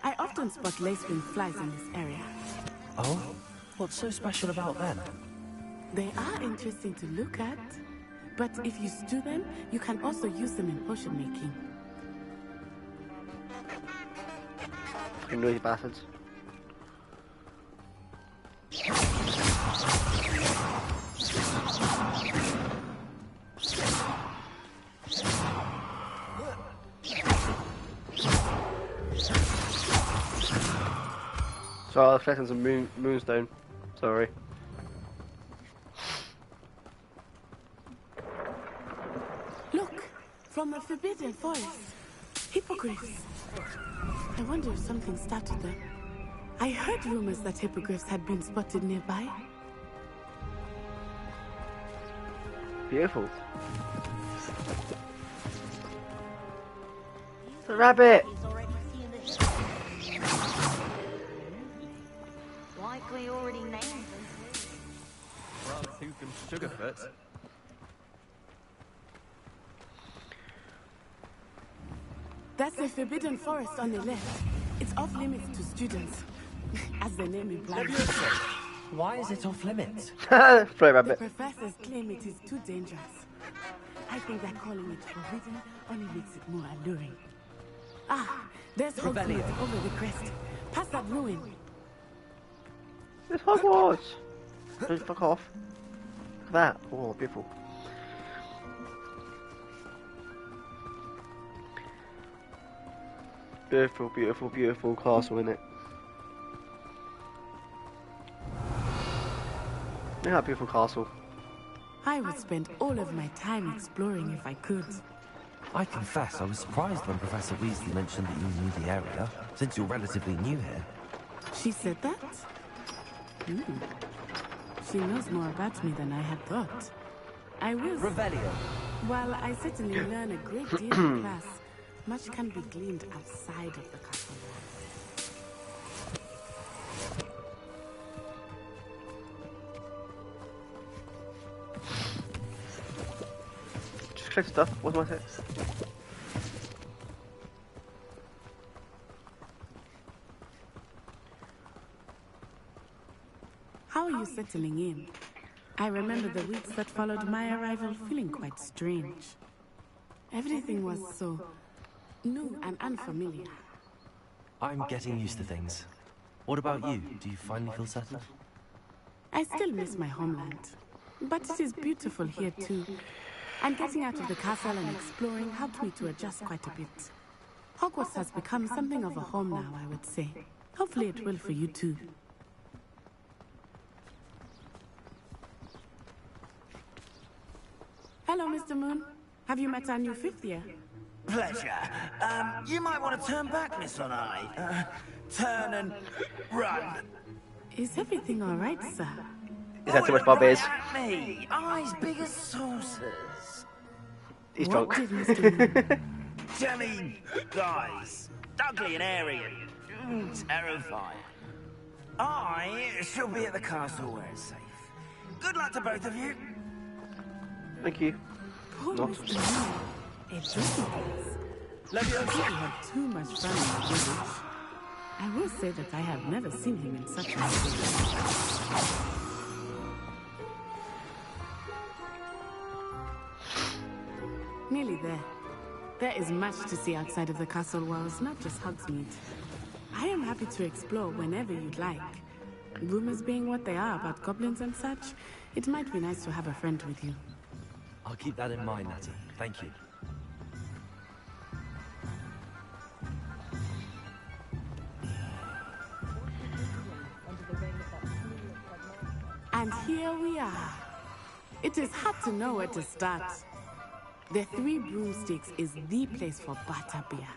Q: I often spot lacewing flies in this area.
G: Oh? What's so special about them?
Q: They are interesting to look at, but if you stew them, you can also use them in potion making.
A: Fucking noisy bastards. So I was collecting some moonstone. Sorry.
Q: Look, from the Forbidden Forest. Hippogriffs. I wonder if something started them. I heard rumors that hippogriffs had been spotted nearby.
A: Beautiful. The rabbit!
S: Likely already named them.
G: Frogtooth and Sugarfoot.
Q: That's the Forbidden Forest on the left. It's off limits to students, as the name implies.
B: Why is it off limits?
A: Play rabbit.
Q: The professors claim it is too dangerous. I think that calling it forbidden only makes it more alluring. Ah, there's Hogwarts over the crest. Past that ruin.
A: It's Hogwarts! Don't fuck off. Look at that. Oh, beautiful. Beautiful, beautiful, beautiful castle, isn't it? Look at that beautiful castle.
Q: I would spend all of my time exploring if I could.
B: I confess, I was surprised when Professor Weasley mentioned that you knew the area, since you're relatively new here.
Q: She said that? She knows more about me than I had thought. I will...
B: Revelio.
Q: While I certainly learn a great deal in class, much can be gleaned outside of the castle walls.
A: Just click stuff. What's my text?
Q: How are you settling in? I remember the weeks that followed my arrival feeling quite strange. Everything was so new and unfamiliar.
B: I'm getting used to things. What about you? Do you finally feel settled?
Q: I still miss my homeland, but it is beautiful here too. And getting out of the castle and exploring helped me to adjust quite a bit. Hogwarts has become something of a home now, I would say. Hopefully it will for you too. Hello, Mr. Moon. Have you met our new fifth year?
L: Pleasure. You might want to turn back, Miss Onai. Turn and run.
Q: Is everything all right, sir?
A: Is that too much Barbies?
L: Me, eyes big as saucers.
A: He's drunk.
L: Jelly guys, ugly and airy and terrifying. I shall be at the castle where it's safe. Good luck to both of you.
A: Thank you.
Q: Poor
A: Not.
Q: Mr. Moon. It's ridiculous. Leviosa had too much fun in the village. I will say that I have never seen him in such a state. Nearly there. There is much to see outside of the castle walls, not just Hogsmeade. I am happy to explore whenever you'd like. Rumors being what they are about goblins and such, it might be nice to have a friend with you.
B: I'll keep that in mind, Natty. Thank you.
Q: And here we are. It is hard to know where to start. The Three Broomsticks is the place for butterbeer.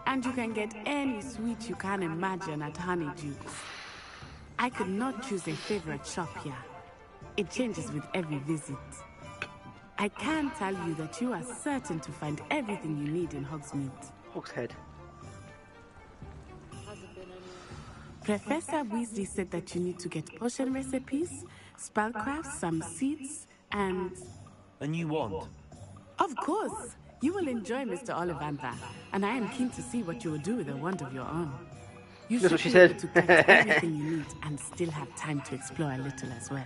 Q: And you can get any sweet you can imagine at Honeydukes. I could not choose a favorite shop here. It changes with every visit. I can tell you that you are certain to find everything you need in Hogsmeade.
A: Hogshead.
Q: Professor Weasley said that you need to get potion recipes, spellcrafts, some seeds, and...
B: A new wand?
Q: Of course! You will enjoy Mr. Ollivander, and I am keen to see what you will do with a wand of your own. You
A: That's
Q: should
A: what she
Q: be able
A: said.
Q: to get everything you need and still have time to explore a little as well.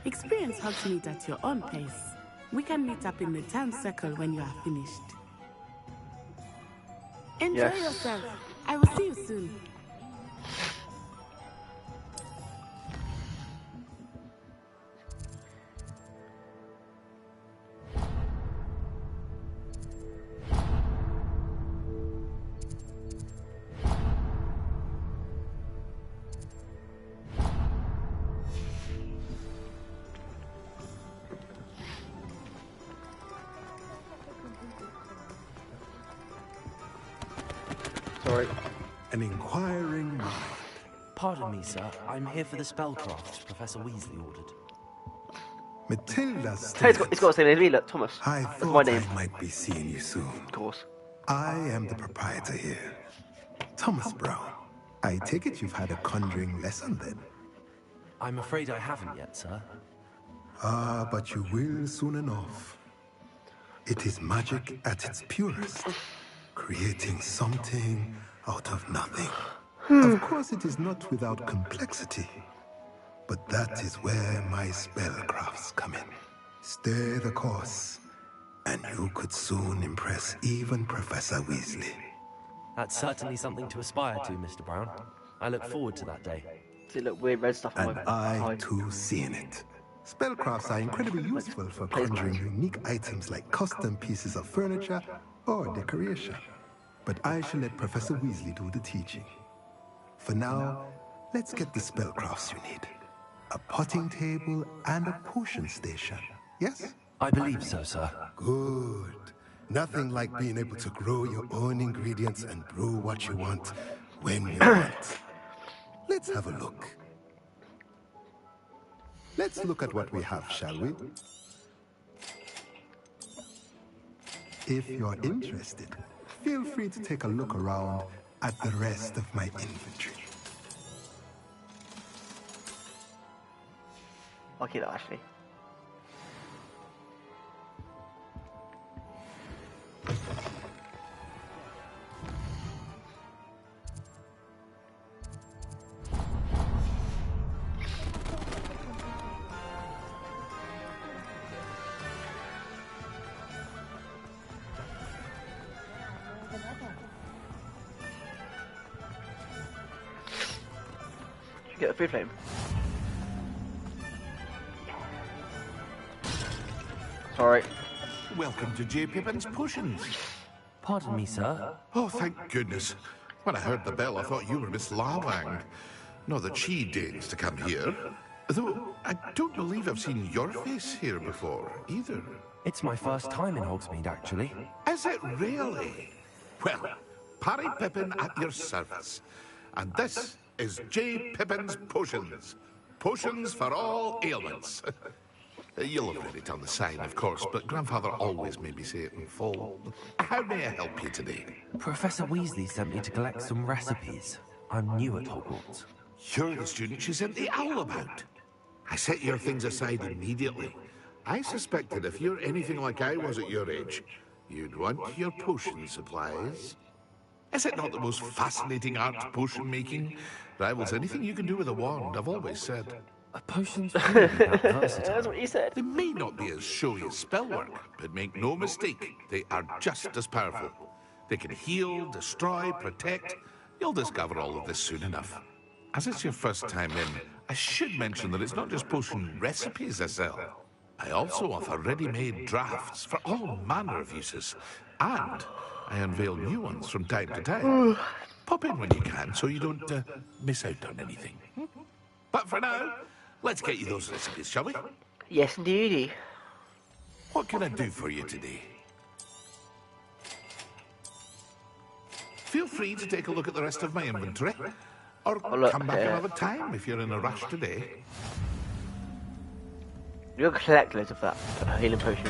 Q: Experience Hogsmeade at your own pace. We can meet up in the town circle when you are finished. Enjoy yourself. I will see you soon.
A: Sorry.
U: An inquiring mind.
B: Pardon me, sir. I'm here for the spellcraft Professor Weasley ordered.
U: Matilda
A: Hey, it's got the same name as me, look, Thomas.
U: I
A: That's my
U: thought
A: name.
U: I might be seeing you soon.
A: Of course.
U: I am the proprietor here. Thomas Brown. I take it you've had a conjuring lesson then?
B: I'm afraid I haven't yet, sir.
U: Ah, but you will soon enough. It is magic at its purest, creating something out of nothing. Of course, it is not without complexity, but that is where my spellcrafts come in. Stay the course, and you could soon impress even Professor Weasley.
B: That's certainly something to aspire to, Mr. Brown. I look forward to that day.
A: See, look, weird red stuff on
U: And
A: my
U: I, too, see in it. Spellcrafts are incredibly useful for conjuring unique items like custom pieces of furniture or decoration. But I shall let Professor Weasley do the teaching. For now, let's get the spellcrafts you need. A potting table and a potion station, yes?
B: I believe so, sir.
U: Good. Nothing like being able to grow your own ingredients and brew what you want when you want. Let's have a look. Let's look at what we have, shall we? If you're interested, feel free to take a look around at the rest of my inventory.
A: I'll keep that actually. Get a food flame. Sorry.
C: Welcome to J. Pippin's Potions.
G: Pardon me, sir.
C: Oh, thank goodness. When I heard the bell, I thought you were Miss Lawang. Not that she deigns to come here. Though, I don't believe I've seen your face here before, either.
G: It's my first time in Hogsmeade, actually.
C: Is it really? Well, Parry Pippin at your service. And this is J. Pippin's Potions. Potions for all ailments. You'll have read it on the sign, of course, but Grandfather always made me say it in full. How may I help you today?
G: Professor Weasley sent me to collect some recipes. I'm new at Hogwarts.
C: You're the student she sent the owl about. I set your things aside immediately. I suspected if you're anything like I was at your age, you'd want your potion supplies. Is it not the most fascinating art, potion making? Rivals anything you can do with a wand, I've always said.
G: Potions really that versatile.
A: That's what you said.
C: They may not be as showy as spellwork, but make no mistake, they are just as powerful. They can heal, destroy, protect. You'll discover all of this soon enough. As it's your first time in, I should mention that it's not just potion recipes I sell. I also offer ready-made drafts for all manner of uses. And I unveil new ones from time to time. Pop in when you can so you don't miss out on anything. But for now, let's get you those recipes, shall we?
A: Yes, indeedy.
C: What can I do for you today? Feel free to take a look at the rest of my inventory. Or come back another time if you're in a rush today.
A: You'll collect loads of that healing potion.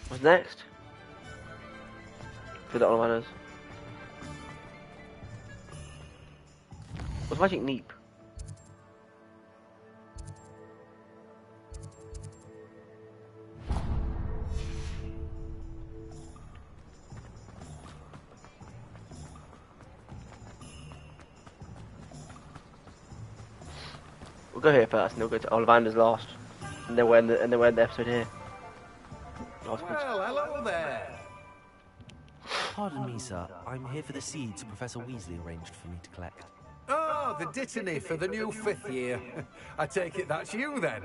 A: What's next? For the Ollivanders. What's Magic Neep? We'll go here first, and then we'll go to Ollivanders last, and then we'll end the episode here.
R: Well, hello there.
G: Pardon me, sir. I'm here for the seeds Professor Weasley arranged for me to collect.
R: Oh, the dittany for the new 5th year. I take it that's you, then.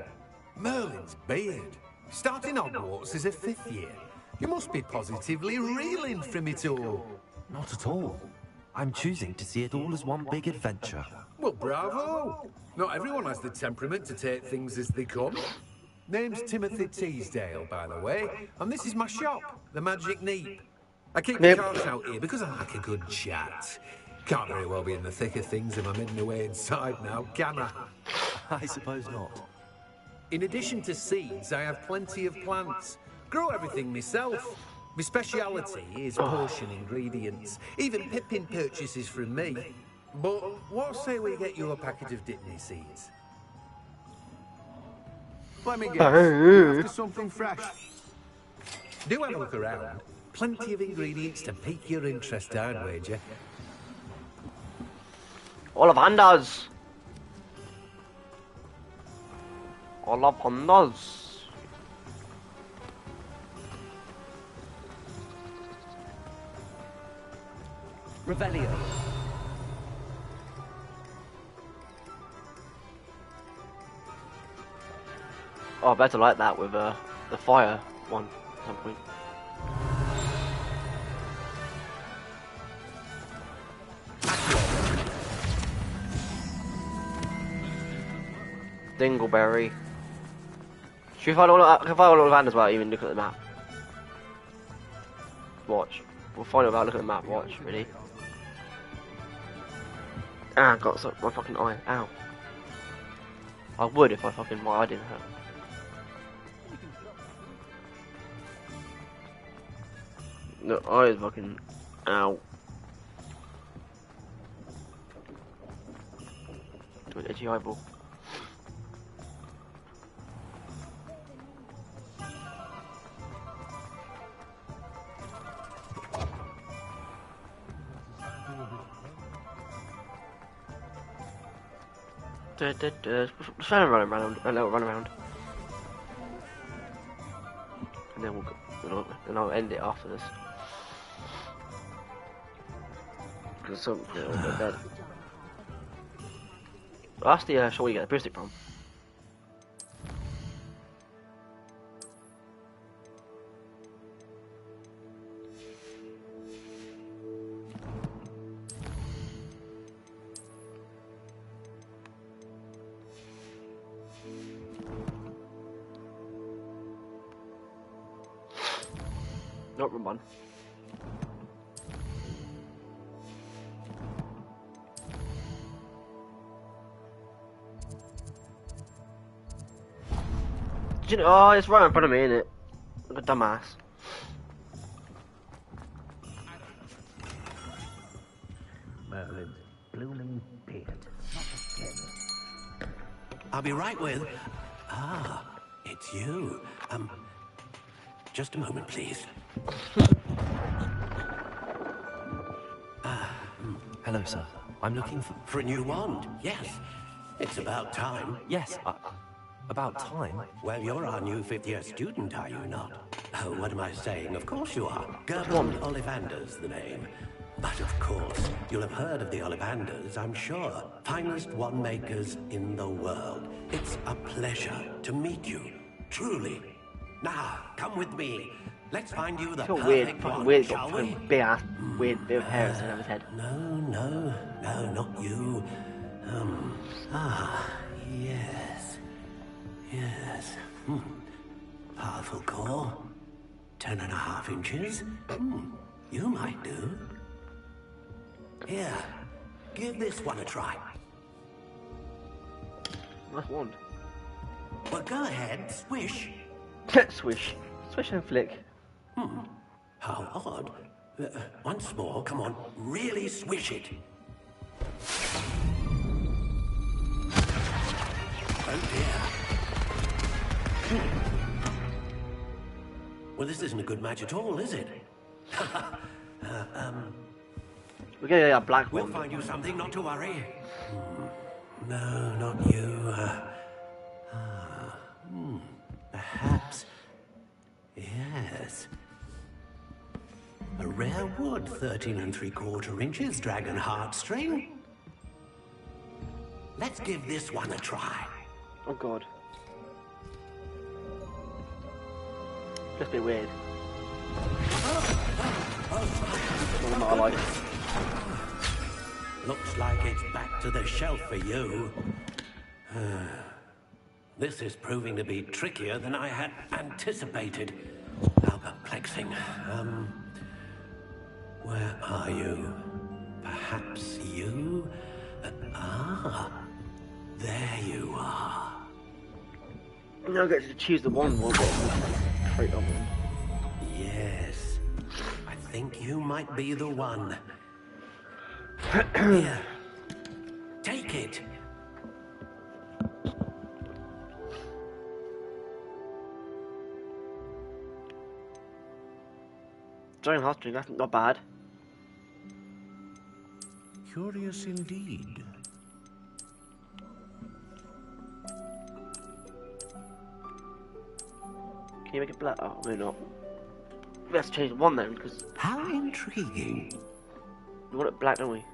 R: Merlin's beard. Starting Hogwarts as a 5th year. You must be positively reeling from it all.
G: Not at all. I'm choosing to see it all as one big adventure.
R: Well, bravo. Not everyone has the temperament to take things as they come. Name's Timothy Teasdale, by the way, and this is my shop, the Magic Neep. I keep the cards out here because I like a good chat. Can't very well be in the thick of things if I'm hidden away inside now, can I?
G: I suppose not.
R: In addition to seeds, I have plenty of plants. Grow everything myself. My speciality is potion ingredients. Even Pippin purchases from me. But what say we get you a packet of Dittany seeds? Let me guess, after something fresh. Do have a look around. Plenty of ingredients to pique your interest, I'd wager.
A: Ollivanders! Ollivanders!
N: Revelio.
A: Oh, I better like that with the fire one. at some point. Dingleberry. Should we find all Ollivanders without even looking at the map? Watch. We'll find out without looking at the map. Watch. Ready? Ah, got my fucking eye. Ow. I would if my eye didn't hurt. No, eye is fucking. Ow. To an edgy eyeball. Just try and run around, a little run around, and then then I'll end it after this. Because something a bit dead. That's the shore you get the broomstick from. Not room 1. Oh, it's right in front of me, isn't it? Like a dumbass.
H: Merlin's blooming beard. I'll be right with. Ah, it's you. Just a moment, please.
B: Hello, sir. I'm looking
H: for a new wand. Yes, it's about time.
B: Yes, about time?
H: Well, you're our new 5th-year student, are you not? Oh, what am I saying? Of course you are. Gertrude Ollivander's the name. But of course, you'll have heard of the Ollivanders, I'm sure. Finest wand makers in the world. It's a pleasure to meet you. Truly. Now, come with me. Let's find you the perfect wand, shall we?
A: Big ass, weird bit of hair on his head.
H: No, not you. Yes. Powerful core. 10.5 inches. You might do. Here, give this one a try.
A: Nice wand.
H: Well, go ahead, swish.
A: Swish. Swish and flick.
H: How odd. Once more, come on, really swish it. Oh dear. Well, this isn't a good match at all, is it?
A: We're gonna get a black
H: one.
A: We'll
H: find you something, not to worry. No, not you. Perhaps. Yes. A rare wood, 13 3/4 inches, dragon heartstring. Let's give this one a try.
A: Oh god. Just a bit weird. Not like.
H: Looks like it's back to the shelf for you. This is proving to be trickier than I had anticipated. How perplexing. Where are you? Perhaps you? There you are.
A: Now I get to choose the one. Straight on one.
H: Yes. I think you might be the one. Here. Take it.
A: Dragon heartstring, that's not bad.
C: Curious indeed.
A: Can you make it black? Oh, maybe not. Let's change one then, because...
H: How intriguing.
A: We want it black, don't we?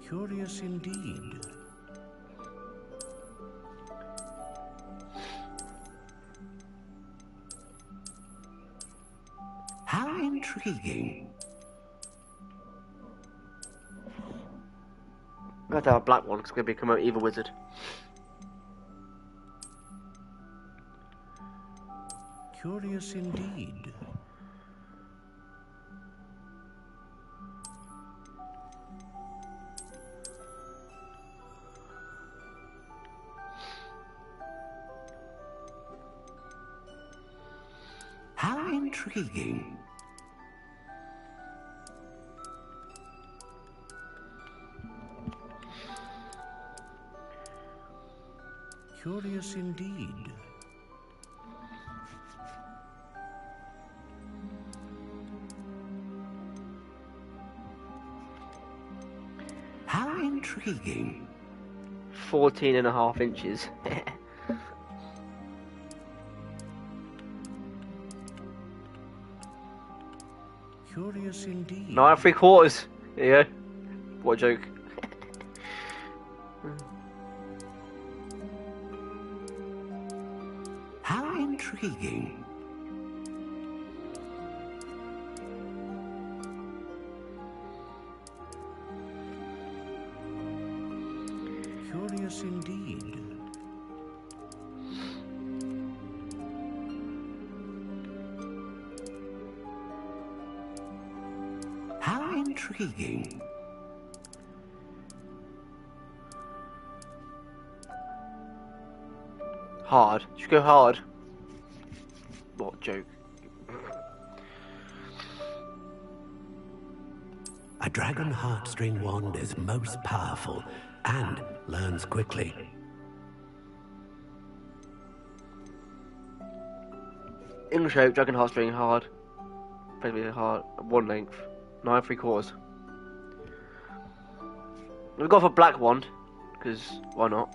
C: Curious indeed.
H: intriguing.
A: I have to have a black one because it's going to become an evil wizard.
H: Curious indeed. How intriguing. Curious indeed. How intriguing.
A: 14.5 inches.
H: Curious indeed.
A: 9 3/4. There you go. What a joke.
H: How intriguing. Curious indeed. How intriguing.
A: Hard. Should go hard. What a joke.
H: A dragon heartstring wand is most powerful and learns quickly.
A: English oak, dragon heartstring, hard. Basically hard. 1 length. 9 3/4. We'll go for black wand, because why not?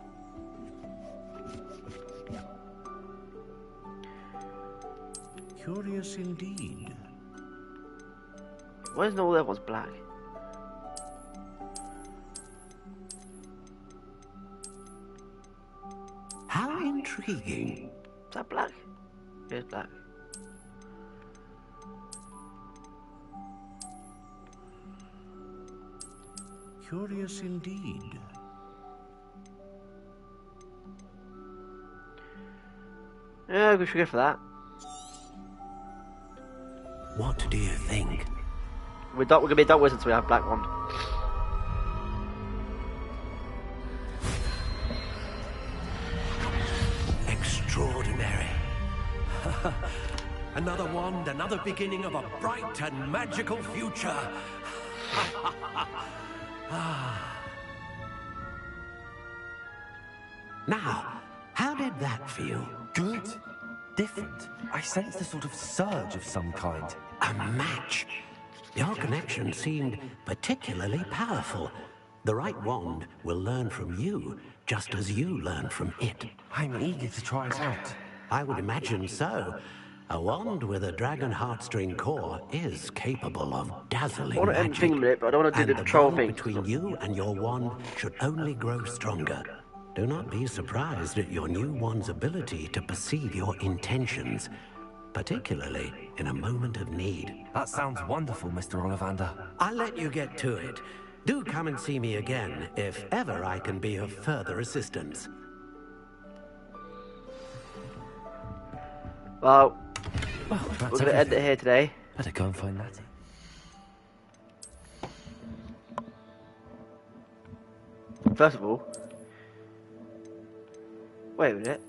H: Curious indeed.
A: Why isn't all the other ones black?
H: How intriguing.
A: Is that black? Yeah, it's black.
H: Curious indeed.
A: Yeah, we should go for that.
H: What do you think?
A: We're gonna be dark wizards, so we have black wand.
H: Extraordinary. Another wand, another beginning of a bright and magical future. Now, how did that feel?
G: Good. Different. I sensed a sort of surge of some kind.
H: A match. Your connection seemed particularly powerful. The right wand will learn from you, just as you learn from it.
G: I'm eager to try it out.
H: I would imagine so. A wand with a dragon heartstring core is capable of dazzling
A: I want to end
H: magic.
A: thing a minute, but I don't want to do
H: And
A: the troll
H: bond
A: thing.
H: between you and your wand should only grow stronger. Do not be surprised at your new wand's ability to perceive your intentions, particularly in a moment of need.
G: That sounds wonderful, Mr. Ollivander.
H: I'll let you get to it. Do come and see me again if ever I can be of further assistance.
A: Well,
G: Well,
A: we're
G: that's
A: going to end it here today.
G: Better go and find Natty.
A: First of all, wait a minute.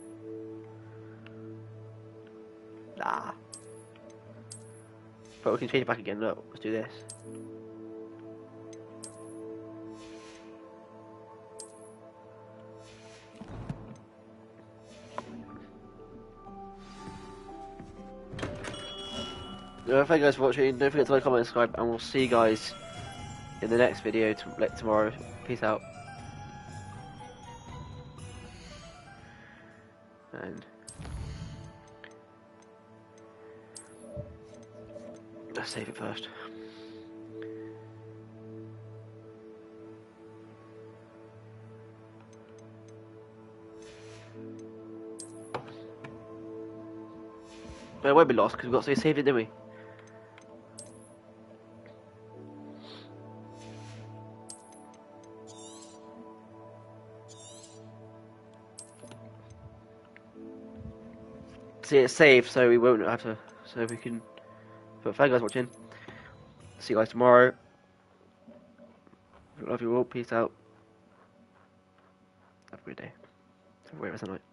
A: Nah. But we can change it back again. Look, let's do this. Thank you guys for watching. Don't forget to like, comment, and subscribe, and we'll see you guys in the next video tomorrow. Peace out. And let's save it first. But it won't be lost because we've got to save it, didn't we? see it saved, so we won't have to. So we can. But thank you guys for watching. See you guys tomorrow. Love you all. Peace out. Have a great day. Have a great rest of the night.